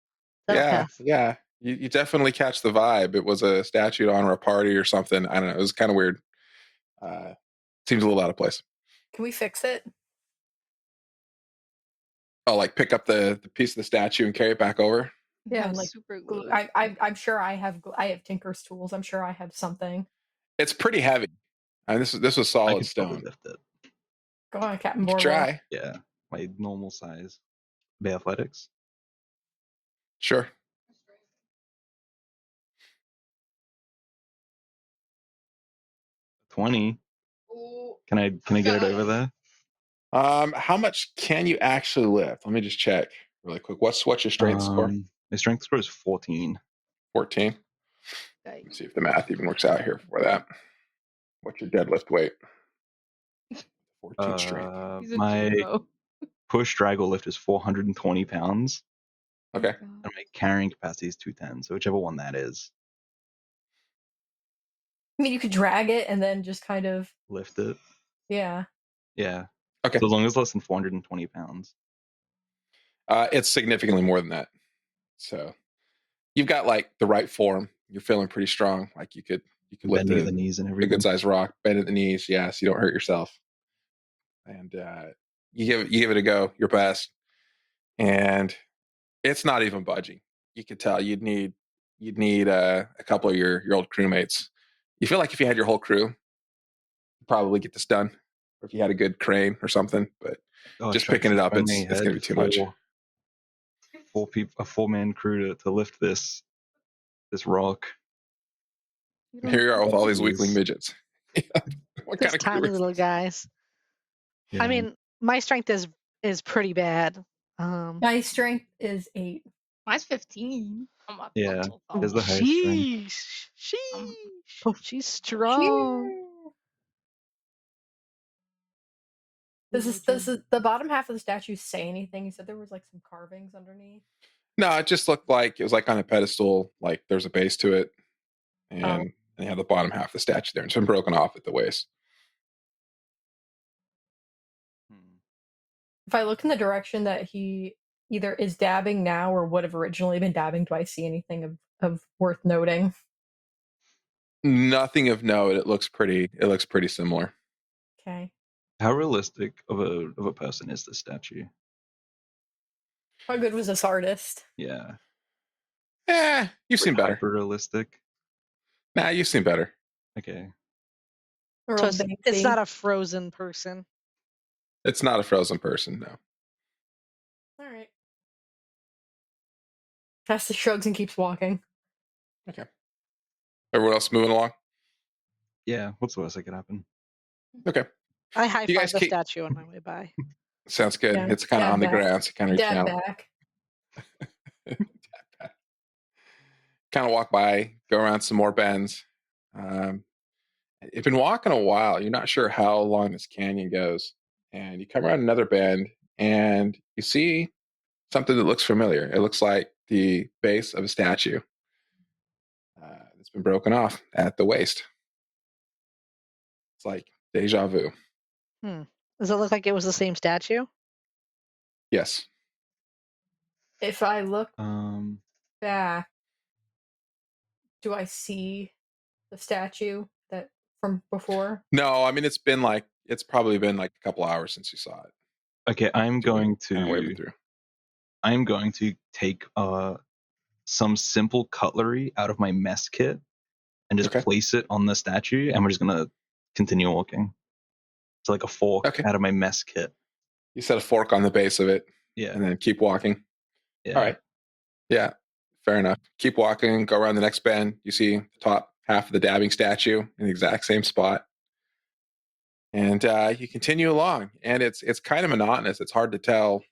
S1: Yeah. You definitely catch the vibe. It was a statue to honor a party or something. I don't know. It was kind of weird. Seems a little out of place.
S3: Can we fix it?
S1: Oh, like pick up the piece of the statue and carry it back over?
S3: Yeah, like super glue. I'm sure I have Tinker's tools. I'm sure I have something.
S1: It's pretty heavy. I mean, this was solid stone.
S5: Lift it.
S3: Go on, Captain Boardwalk.
S1: Try.
S5: Yeah, my normal size. Be athletics.
S1: Sure.
S5: $20. Can I get it over there?
S1: How much can you actually lift? Let me just check really quick. What's your strength score?
S5: My strength score is 14.
S1: 14. Let me see if the math even works out here for that. What's your deadlift weight? 14 strength.
S5: My push drag or lift is 420 pounds.
S1: Okay.
S5: And my carrying capacity is 210, so whichever one that is.
S3: I mean, you could drag it and then just kind of
S5: lift it.
S3: Yeah.
S5: Yeah.
S1: Okay.
S5: So as long as less than 420 pounds.
S1: It's significantly more than that. So you've got like the right form. You're feeling pretty strong. Like you could lift
S5: Bending at the knees and
S1: a
S5: everything.
S1: good sized rock, bend at the knees. Yeah, so you don't hurt yourself. And you give it a go, your best, and it's not even budging. You could tell you'd need a couple of your old crewmates. You feel like if you had your whole crew, you'd probably get this done, or if you had a good crane or something. But just picking it up, it's going to be too much.
S5: A 4-man crew to lift this rock.
S1: And here you are with all these weakling midgets. What
S2: These
S1: kind of
S2: tiny
S1: crew is
S2: little
S1: this?
S2: guys.
S5: Yeah.
S2: I mean, my strength is pretty bad.
S3: My strength is 8.
S4: Mine's 15.
S5: Yeah, there's the highest strength.
S2: She's strong.
S3: Does the bottom half of the statue say anything? You said there was like some carvings underneath.
S1: No, it just looked like it was like on a pedestal. Like there's a base to it, and you have the bottom half of the statue there. It's been broken off at the waist.
S3: If I look in the direction that he either is dabbing now or would have originally been dabbing, do I see anything of worth noting?
S1: Nothing of note. It looks pretty similar.
S3: Okay.
S5: How realistic of a person is this statue?
S3: How good was this artist?
S5: Yeah.
S1: You've seen better.
S5: Hyper realistic.
S1: Nah, you've seen better.
S5: Okay.
S2: So it's not a frozen person.
S1: It's not a frozen person, no.
S3: All right. Castus shrugs and keeps walking.
S1: Okay. Everyone else moving along?
S5: Yeah, what's the worst that could happen?
S1: Okay.
S2: I high-five the statue on my way by.
S1: Sounds good. Yeah, it's kind of on the ground, so kind of reach out.
S3: Back.
S1: Kind of walk by, go around some more bends. You've been walking a while. You're not sure how long this canyon goes. And you come around another bend and you see something that looks familiar. It looks like the base of a statue. It's been broken off at the waist. It's like deja vu.
S2: Does it look like it was the same statue?
S1: Yes.
S3: If I look back, do I see the statue that from before?
S1: No, I mean it's probably been like a couple hours since you saw it.
S5: Okay, I'm going to take some simple cutlery out of my mess kit and just place it on the statue, and we're just gonna continue walking. So like a fork out of my mess kit.
S1: You set a fork on the base of it.
S5: Yeah.
S1: And then keep walking.
S5: Yeah.
S1: All right. Yeah. Fair enough. Keep walking, go around the next bend. You see the top half of the dabbing statue in the exact same spot. And you continue along. And it's kind of monotonous. It's hard to tell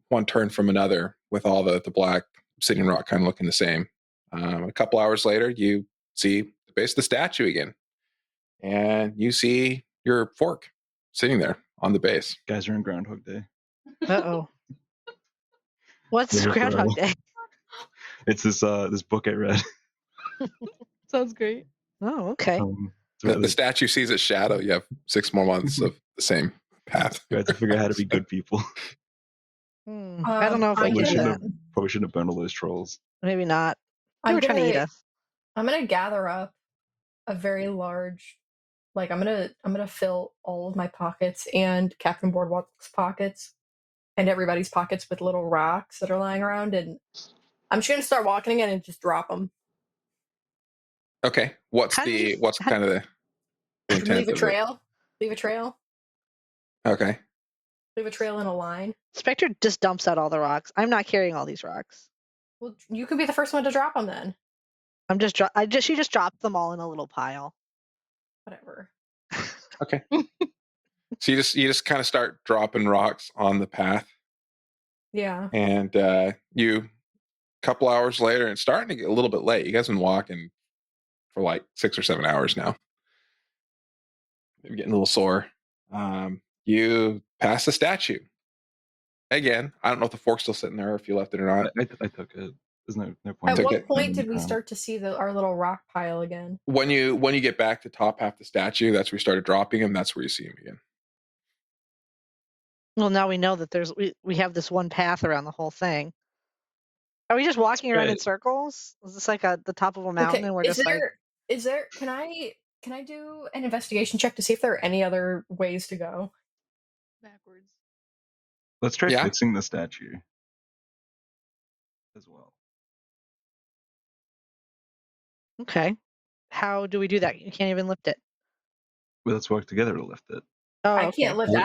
S1: one turn from another with all the black obsidian rock kind of looking the same. A couple hours later, you see the base of the statue again. And you see your fork sitting there on the base.
S5: Guys are in Groundhog Day.
S2: Uh-oh. What's Groundhog Day?
S5: It's this book I read.
S4: Sounds great.
S2: Oh, okay.
S1: The statue sees its shadow. You have 6 more months of the same path.
S5: You have to figure out how to be good people.
S2: I don't know if I can do that.
S5: Probably shouldn't have burned all those trolls.
S2: Maybe not. They were trying to eat us.
S3: I'm gonna gather up a very large, like I'm gonna fill all of my pockets and Captain Boardwalk's pockets and everybody's pockets with little rocks that are lying around, and I'm just gonna start walking again and just drop them.
S1: Okay. What's kind of the intent?
S3: Leave a trail. Leave a trail.
S1: Okay.
S3: Leave a trail in a line.
S2: Spectre just dumps out all the rocks. I'm not carrying all these rocks.
S3: Well, you can be the first one to drop them then.
S2: She just dropped them all in a little pile.
S3: Whatever.
S1: Okay. So you just kind of start dropping rocks on the path.
S3: Yeah.
S1: And you a couple hours later, it's starting to get a little bit late. You guys have been walking for like 6 or 7 hours now. You're getting a little sore. You pass the statue. again, I don't know if the fork's still sitting there or if you left it or not.
S5: I took it. There's no point.
S3: At what point did we start to see our little rock pile again?
S1: When you get back to top half the statue, that's where you started dropping him. That's where you see him again.
S2: Well, now we know that we have this one path around the whole thing. Are we just walking around in circles? Is this like the top of a mountain and we're just
S3: can I do an investigation check to see if there are any other ways to go?
S4: Backwards.
S5: Let's try fixing the statue as well.
S2: Okay. How do we do that? You can't even lift it.
S5: Well, let's work together to lift it.
S2: Oh,
S3: I can't lift it.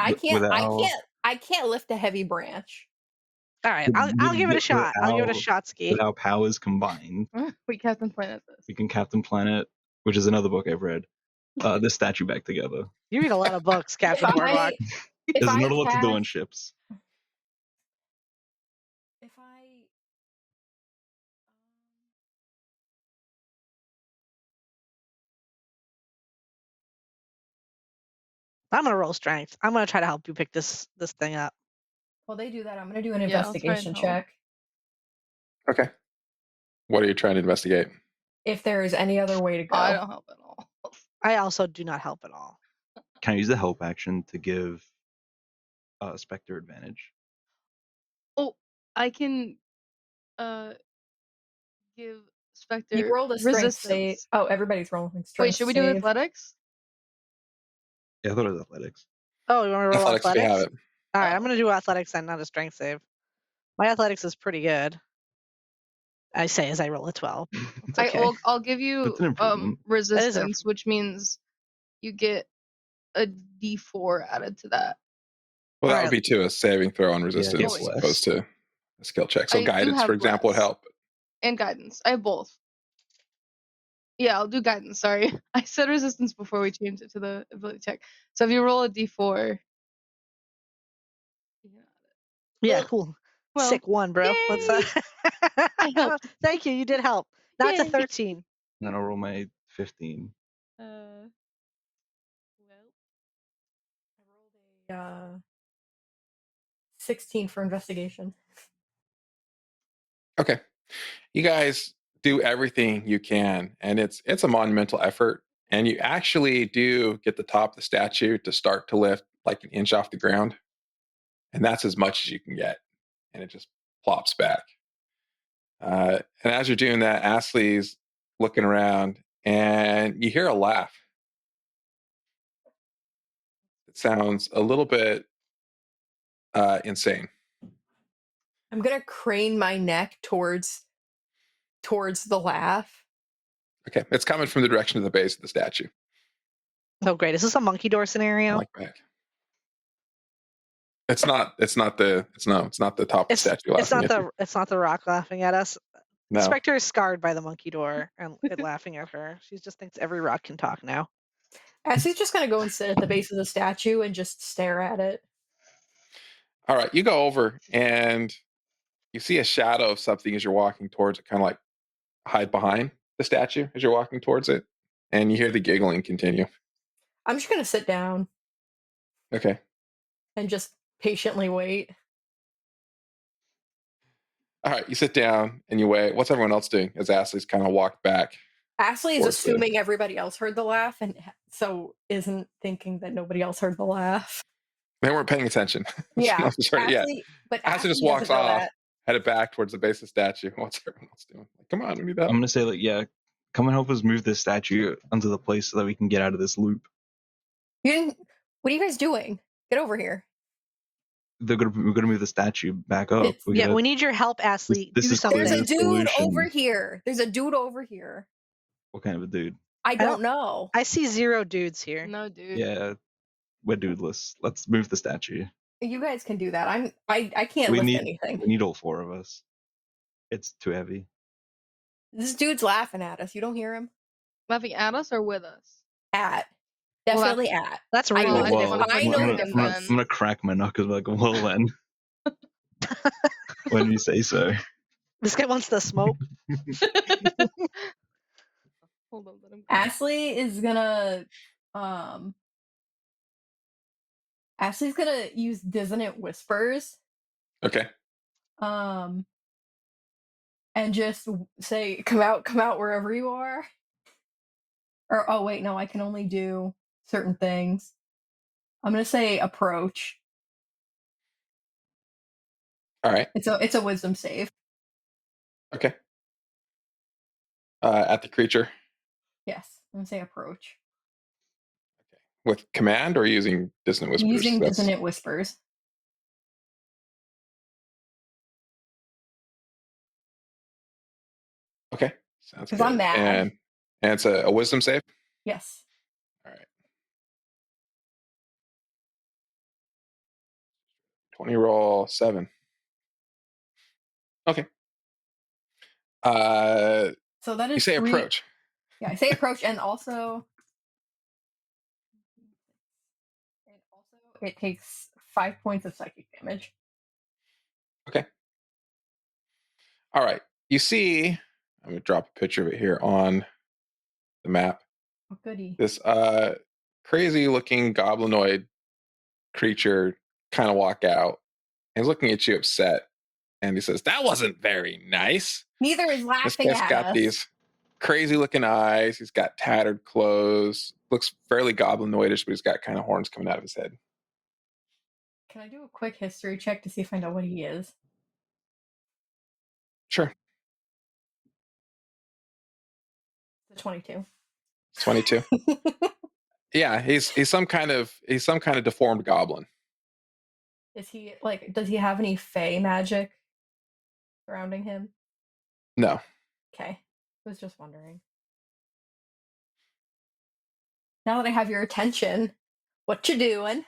S3: I can't lift a heavy branch.
S2: All right, I'll give it a shot. I'll give it a shot, Ski.
S5: With our powers combined,
S4: we Captain Planet this.
S5: We can Captain Planet, which is another book I've read. This statue back together.
S2: You read a lot of books, Captain Warlock.
S5: There's not a lot to do on ships.
S3: If I
S2: I'm gonna roll strength. I'm gonna try to help you pick this thing up.
S3: While they do that, I'm gonna do an investigation check.
S1: Okay. What are you trying to investigate?
S3: If there is any other way to go.
S4: I don't help at all.
S2: I also do not help at all.
S5: Can I use the help action to give Spectre advantage?
S4: Oh, I can give Spectre
S3: you rolled a strength save. Oh, everybody's rolling strength.
S4: Wait, should we do athletics?
S5: Yeah, I thought it was athletics.
S2: Oh, you want to roll athletics?
S1: We have it.
S2: All right, I'm going to do athletics and not a strength save. My athletics is pretty good. I say as I roll a 12. Okay.
S4: I'll give you resistance, which means you get a D4 added to that.
S1: Well, that would be to a saving throw on resistance as opposed to a skill check. So guidance, for example, would help.
S4: And guidance. I have both. Yeah, I'll do guidance. Sorry. I said resistance before we changed it to the ability check. So if you roll a D4.
S2: Yeah, cool. Well, sick one, bro.
S4: Yay!
S2: What's that?
S4: I helped.
S2: Thank you. You did help. That's a 13.
S5: And then I'll roll my 15.
S3: I rolled a 16 for investigation.
S1: Okay. You guys do everything you can, and it's a monumental effort, and you actually do get the top of the statue to start to lift like an inch off the ground, and that's as much as you can get, and it just plops back. And as you're doing that, Ashley's looking around, and you hear a laugh. It sounds a little bit insane.
S3: I'm gonna crane my neck towards the laugh.
S1: Okay, it's coming from the direction of the base of the statue.
S2: Oh, great! Is this a monkey door scenario?
S1: I like back. It's not the top of the statue.
S2: It's not the rock laughing at us.
S1: No.
S2: Spectre is scarred by the monkey door and laughing at her. She just thinks every rock can talk now.
S3: Assie's just gonna go and sit at the base of the statue and just stare at it.
S1: All right, you go over and you see a shadow of something as you're walking towards it, kind of like hide behind the statue as you're walking towards it, and you hear the giggling continue.
S3: I'm just gonna sit down.
S1: Okay.
S3: And just patiently wait.
S1: All right, you sit down and you wait. What's everyone else doing as Ashley's kind of walked back?
S3: Ashley is assuming everybody else heard the laugh, and so isn't thinking that nobody else heard the laugh.
S1: They weren't paying attention.
S3: Yeah.
S1: But Ashley just walks off, headed back towards the base of the statue. What's everyone else doing? Like, come on, we need that.
S5: I'm going to say, come and help us move this statue onto the place so that we can get out of this loop.
S3: What are you guys doing? Get over here.
S5: We're gonna move the statue back up.
S2: We need your help, Ashley. Do something.
S3: There's a dude over here. There's a dude over here.
S5: What kind of a dude?
S3: I don't know.
S2: I see 0 dudes here.
S4: No, dude.
S5: Yeah, we're dudeless. Let's move the statue.
S3: You guys can do that. I can't lift anything.
S5: We need all 4 of us. It's too heavy.
S3: This dude's laughing at us. You don't hear him?
S4: Laughing at us or with us?
S3: Definitely at.
S2: That's really
S5: I'm gonna crack my knuckles like, well then. When you say so.
S2: This guy wants the smoke.
S4: Hold on, let him go.
S3: Ashley is gonna use Dissonant Whispers.
S1: Okay.
S3: And just say, come out wherever you are. Or, oh, wait, no, I can only do certain things. I'm going to say approach.
S1: All right.
S3: It's a wisdom save.
S1: Okay. At the creature?
S3: Yes, I'm going to say approach.
S1: Okay. With command or using dissonant whispers?
S3: Using dissonant whispers.
S1: Okay. Sounds good.
S3: Because I'm mad.
S1: And it's a wisdom save?
S3: Yes.
S1: All right. 20 roll 7. Okay.
S3: So that is
S1: you say
S3: 3...
S1: approach.
S3: Yeah, I say approach, and also it takes 5 points of psychic damage.
S1: Okay. All right. You see, I'm going to drop a picture of it here on the map.
S3: Oh, goody.
S1: This crazy looking goblinoid creature kind of walk out. He's looking at you upset. And he says, that wasn't very nice.
S3: Neither is laughing
S1: this guy's got
S3: us.
S1: These crazy looking eyes. He's got tattered clothes. Looks fairly goblinoidish, but he's got kind of horns coming out of his head.
S3: Can I do a quick history check to see if I know what he is?
S1: Sure.
S3: It's 22.
S1: 22. Yeah, he's some kind of deformed goblin.
S3: Is he does he have any fey magic surrounding him?
S1: No.
S3: Okay. I was just wondering. Now that I have your attention, what you doing?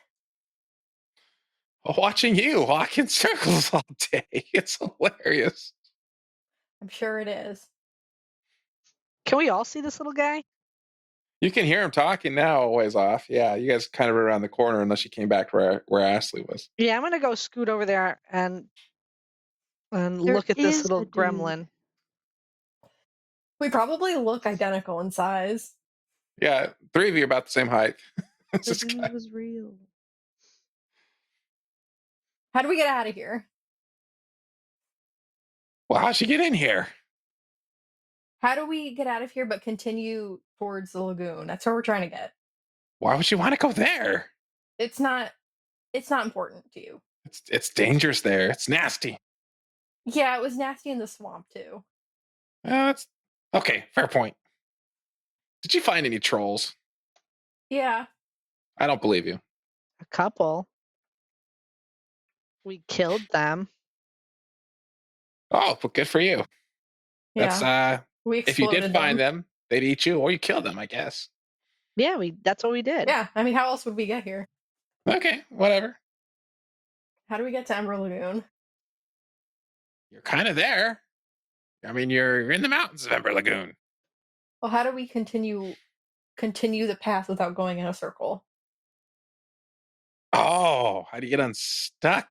S1: Watching you walk in circles all day. It's hilarious.
S3: I'm sure it is.
S2: Can we all see this little guy?
S1: You can hear him talking now a ways off. Yeah, you guys kind of around the corner unless you came back where Ashley was.
S2: Yeah, I'm going to go scoot over there and look at this little gremlin.
S3: We probably look identical in size.
S1: Yeah, 3 of you are about the same height.
S4: The dude was real.
S3: How do we get out of here?
S1: Well, how'd she get in here?
S3: How do we get out of here but continue towards the lagoon? That's where we're trying to get.
S1: Why would you want to go there?
S3: It's not important to you.
S1: It's dangerous there. It's nasty.
S3: Yeah, it was nasty in the swamp too.
S1: That's okay, fair point. Did you find any trolls?
S3: Yeah.
S1: I don't believe you.
S2: A couple. We killed them.
S1: Oh, but good for you.
S3: Yeah.
S1: That's if you did find
S3: them,
S1: they'd eat you, or you killed them, I guess.
S2: Yeah, that's what we did.
S3: Yeah, I mean, how else would we get here?
S1: Okay, whatever.
S3: How do we get to Ember Lagoon?
S1: You're kind of there. I mean, you're in the mountains of Ember Lagoon.
S3: Well, how do we continue the path without going in a circle?
S1: Oh, how do you get unstuck?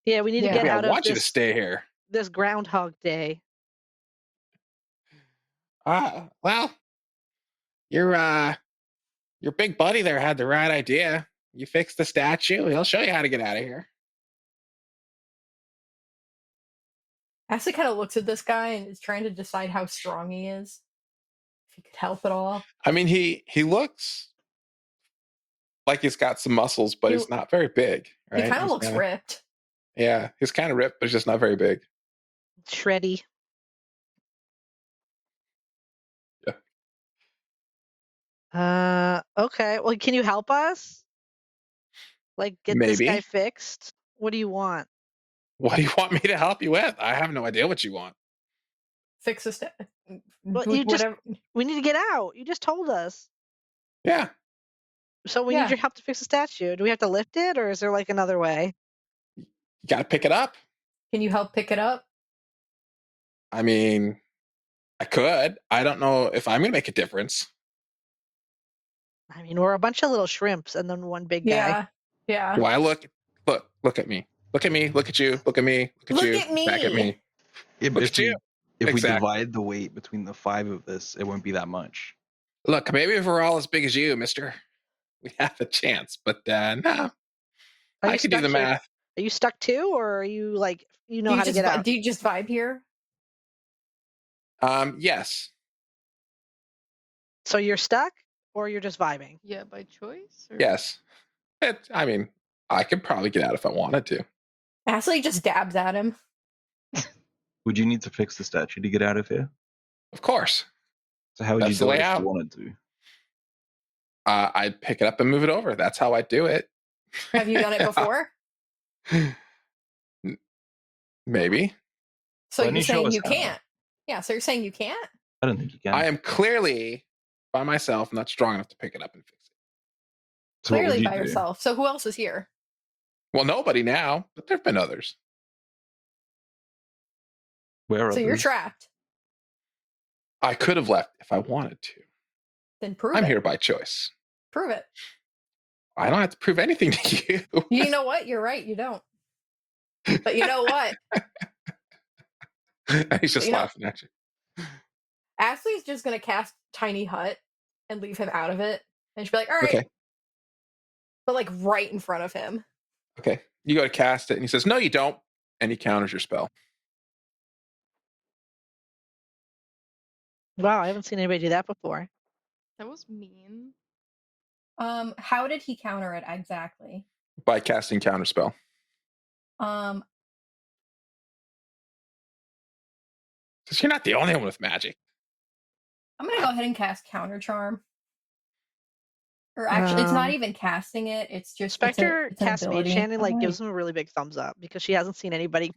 S2: Yeah, we need to get out of this.
S1: I want you to stay here.
S2: This Groundhog Day.
S1: Well, your big buddy there had the right idea. You fix the statue, he'll show you how to get out of here.
S3: Ashley kind of looks at this guy and is trying to decide how strong he is. If he could help at all.
S1: I mean, he looks like he's got some muscles, but he's not very big. Right?
S3: He kind of looks ripped.
S1: Yeah, he's kind of ripped, but he's just not very big.
S2: Shreddy.
S1: Yeah.
S2: Okay. Well, can you help us? Get this guy fixed? What do you want?
S1: What do you want me to help you with? I have no idea what you want.
S3: Fix this.
S2: Well, we need to get out. You just told us.
S1: Yeah.
S2: So we need your help to fix the statue. Do we have to lift it, or is there another way?
S1: You got to pick it up.
S3: Can you help pick it up?
S1: I mean, I could. I don't know if I'm going to make a difference.
S2: I mean, we're a bunch of little shrimps and then one big guy.
S3: Yeah.
S1: Well, look at me. Look at me. Look at you. Look at me. Look at you. Back at me.
S5: If we divide the weight between the 5 of this, it wouldn't be that much.
S1: Look, maybe if we're all as big as you, mister, we have a chance. But no, I can do the math.
S2: Are you stuck too, or are you like how to get out?
S3: Do you just vibe here?
S1: Yes.
S2: So you're stuck, or you're just vibing?
S4: Yeah, by choice? Or?
S1: Yes. I mean, I could probably get out if I wanted to.
S3: Ashley just dabs at him.
S5: Would you need to fix the statue to get out of here?
S1: Of course.
S5: So how would
S1: That's
S5: you do
S1: the
S5: it if
S1: layout.
S5: you wanted to?
S1: I'd pick it up and move it over. That's how I do it.
S3: Have you done it before?
S1: Maybe.
S3: So you're saying you can't? Yeah, so you're saying you can't?
S5: I don't think you can.
S1: I am clearly by myself, not strong enough to pick it up and fix it.
S5: So
S3: clearly by yourself. So who else is here?
S1: Well, nobody now, but there have been others.
S5: Where are
S3: So you're trapped.
S1: I could have left if I wanted to.
S3: Then prove it.
S1: I'm here by choice.
S3: Prove it.
S1: I don't have to prove anything to you.
S3: You know what? You're right. You don't. But you know what?
S1: He's just laughing at you.
S3: Ashley's just going to cast Tiny Hut and leave him out of it. And she'll be like, all right.
S1: Okay.
S3: But like right in front of him.
S1: Okay. You go to cast it and he says, no, you don't. And he counters your spell.
S2: Wow, I haven't seen anybody do that before.
S4: That was mean.
S3: How did he counter it exactly?
S1: By casting counterspell.
S3: Because
S1: you're not the only one with magic.
S3: I'm gonna go ahead and cast Counter Charm. Or actually, it's not even casting it. It's just
S2: Spectre cast Mage Hand and gives him a really big thumbs up because she hasn't seen anybody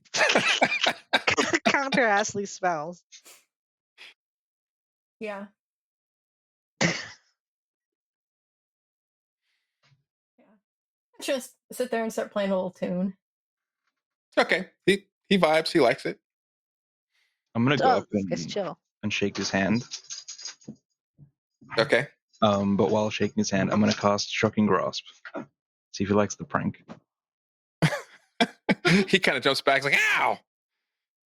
S2: counter Ashley's spells.
S3: Yeah. Just sit there and start playing a little tune.
S1: Okay. He vibes. He likes it.
S5: I'm going to go up
S2: chill.
S5: and shake his hand.
S1: Okay.
S5: But while shaking his hand, I'm going to cast Shocking Grasp. See if he likes the prank.
S1: He kind of jumps back. He's like, ow!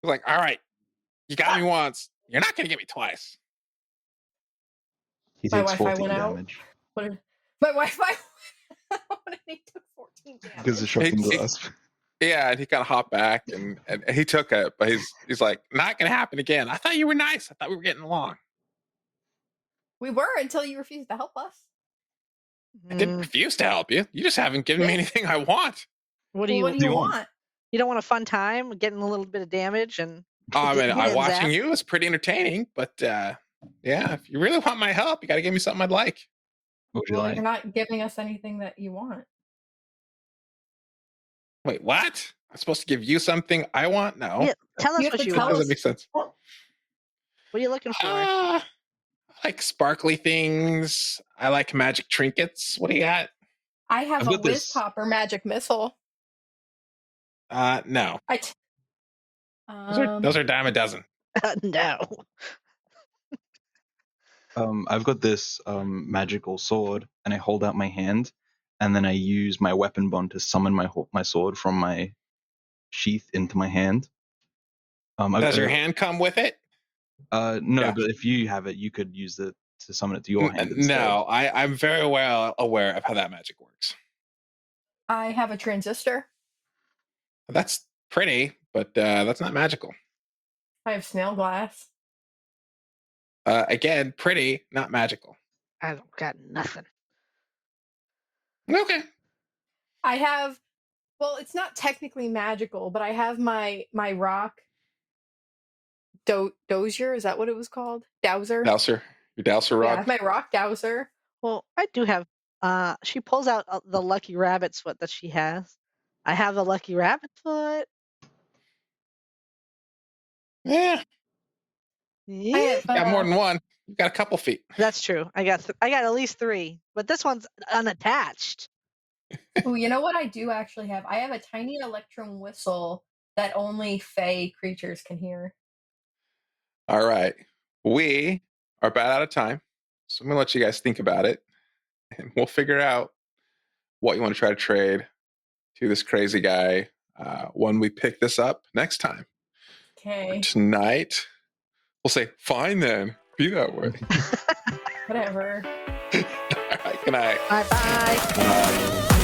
S1: He's like, all right, you got me once. You're not going to get me twice.
S5: He takes 14 damage.
S3: My Wi-Fi went out and he took 14 damage.
S5: Because of Shocking Grasp.
S1: Yeah, and he kind of hopped back and he took it, but he's like, not going to happen again. I thought you were nice. I thought we were getting along.
S3: We were until you refused to help us.
S1: I didn't refuse to help you. You just haven't given me anything I want.
S2: What do you
S3: want?
S2: You don't want a fun time getting a little bit of damage and.
S1: I mean, watching you is pretty entertaining, but yeah, if you really want my help, you got to give me something I'd like.
S5: What would you like?
S3: You're not giving us anything that you want.
S1: Wait, what? I'm supposed to give you something I want? No.
S2: Yeah, tell us what you want.
S1: That doesn't make sense.
S2: What are you looking for?
S1: I like sparkly things. I like magic trinkets. What do you got?
S3: I have a whiz popper magic missile.
S1: No. Those are dime a dozen.
S2: No.
S5: I've got this magical sword, and I hold out my hand, and then I use my weapon bond to summon my sword from my sheath into my hand.
S1: Does your hand come with it?
S5: No, yeah. But if you have it, you could use it to summon it to your hand instead.
S1: No, I'm very well aware of how that magic works.
S3: I have a transistor.
S1: That's pretty, but that's not magical.
S3: I have snail glass.
S1: Again, pretty, not magical.
S2: I don't got nothing.
S1: Okay.
S3: I have, well, it's not technically magical, but I have my rock dozier. Is that what it was called? Dowser.
S1: Your dowser rod.
S3: Yeah, my rock dowser.
S2: Well, I do have. She pulls out the lucky rabbit's foot that she has. I have the lucky rabbit foot.
S1: Yeah. You got more than one. You got a couple feet.
S2: That's true. I got at least 3, but this one's unattached.
S3: Oh, you know what I do actually have? I have a tiny electrum whistle that only Fey creatures can hear.
S1: All right. We are about out of time, so I'm going to let you guys think about it, and we'll figure out what you want to try to trade to this crazy guy when we pick this up next time.
S3: Okay.
S1: Tonight, we'll say, fine then. Be that way.
S3: Whatever.
S1: All right. Good night.
S2: Bye-bye.
S1: Bye.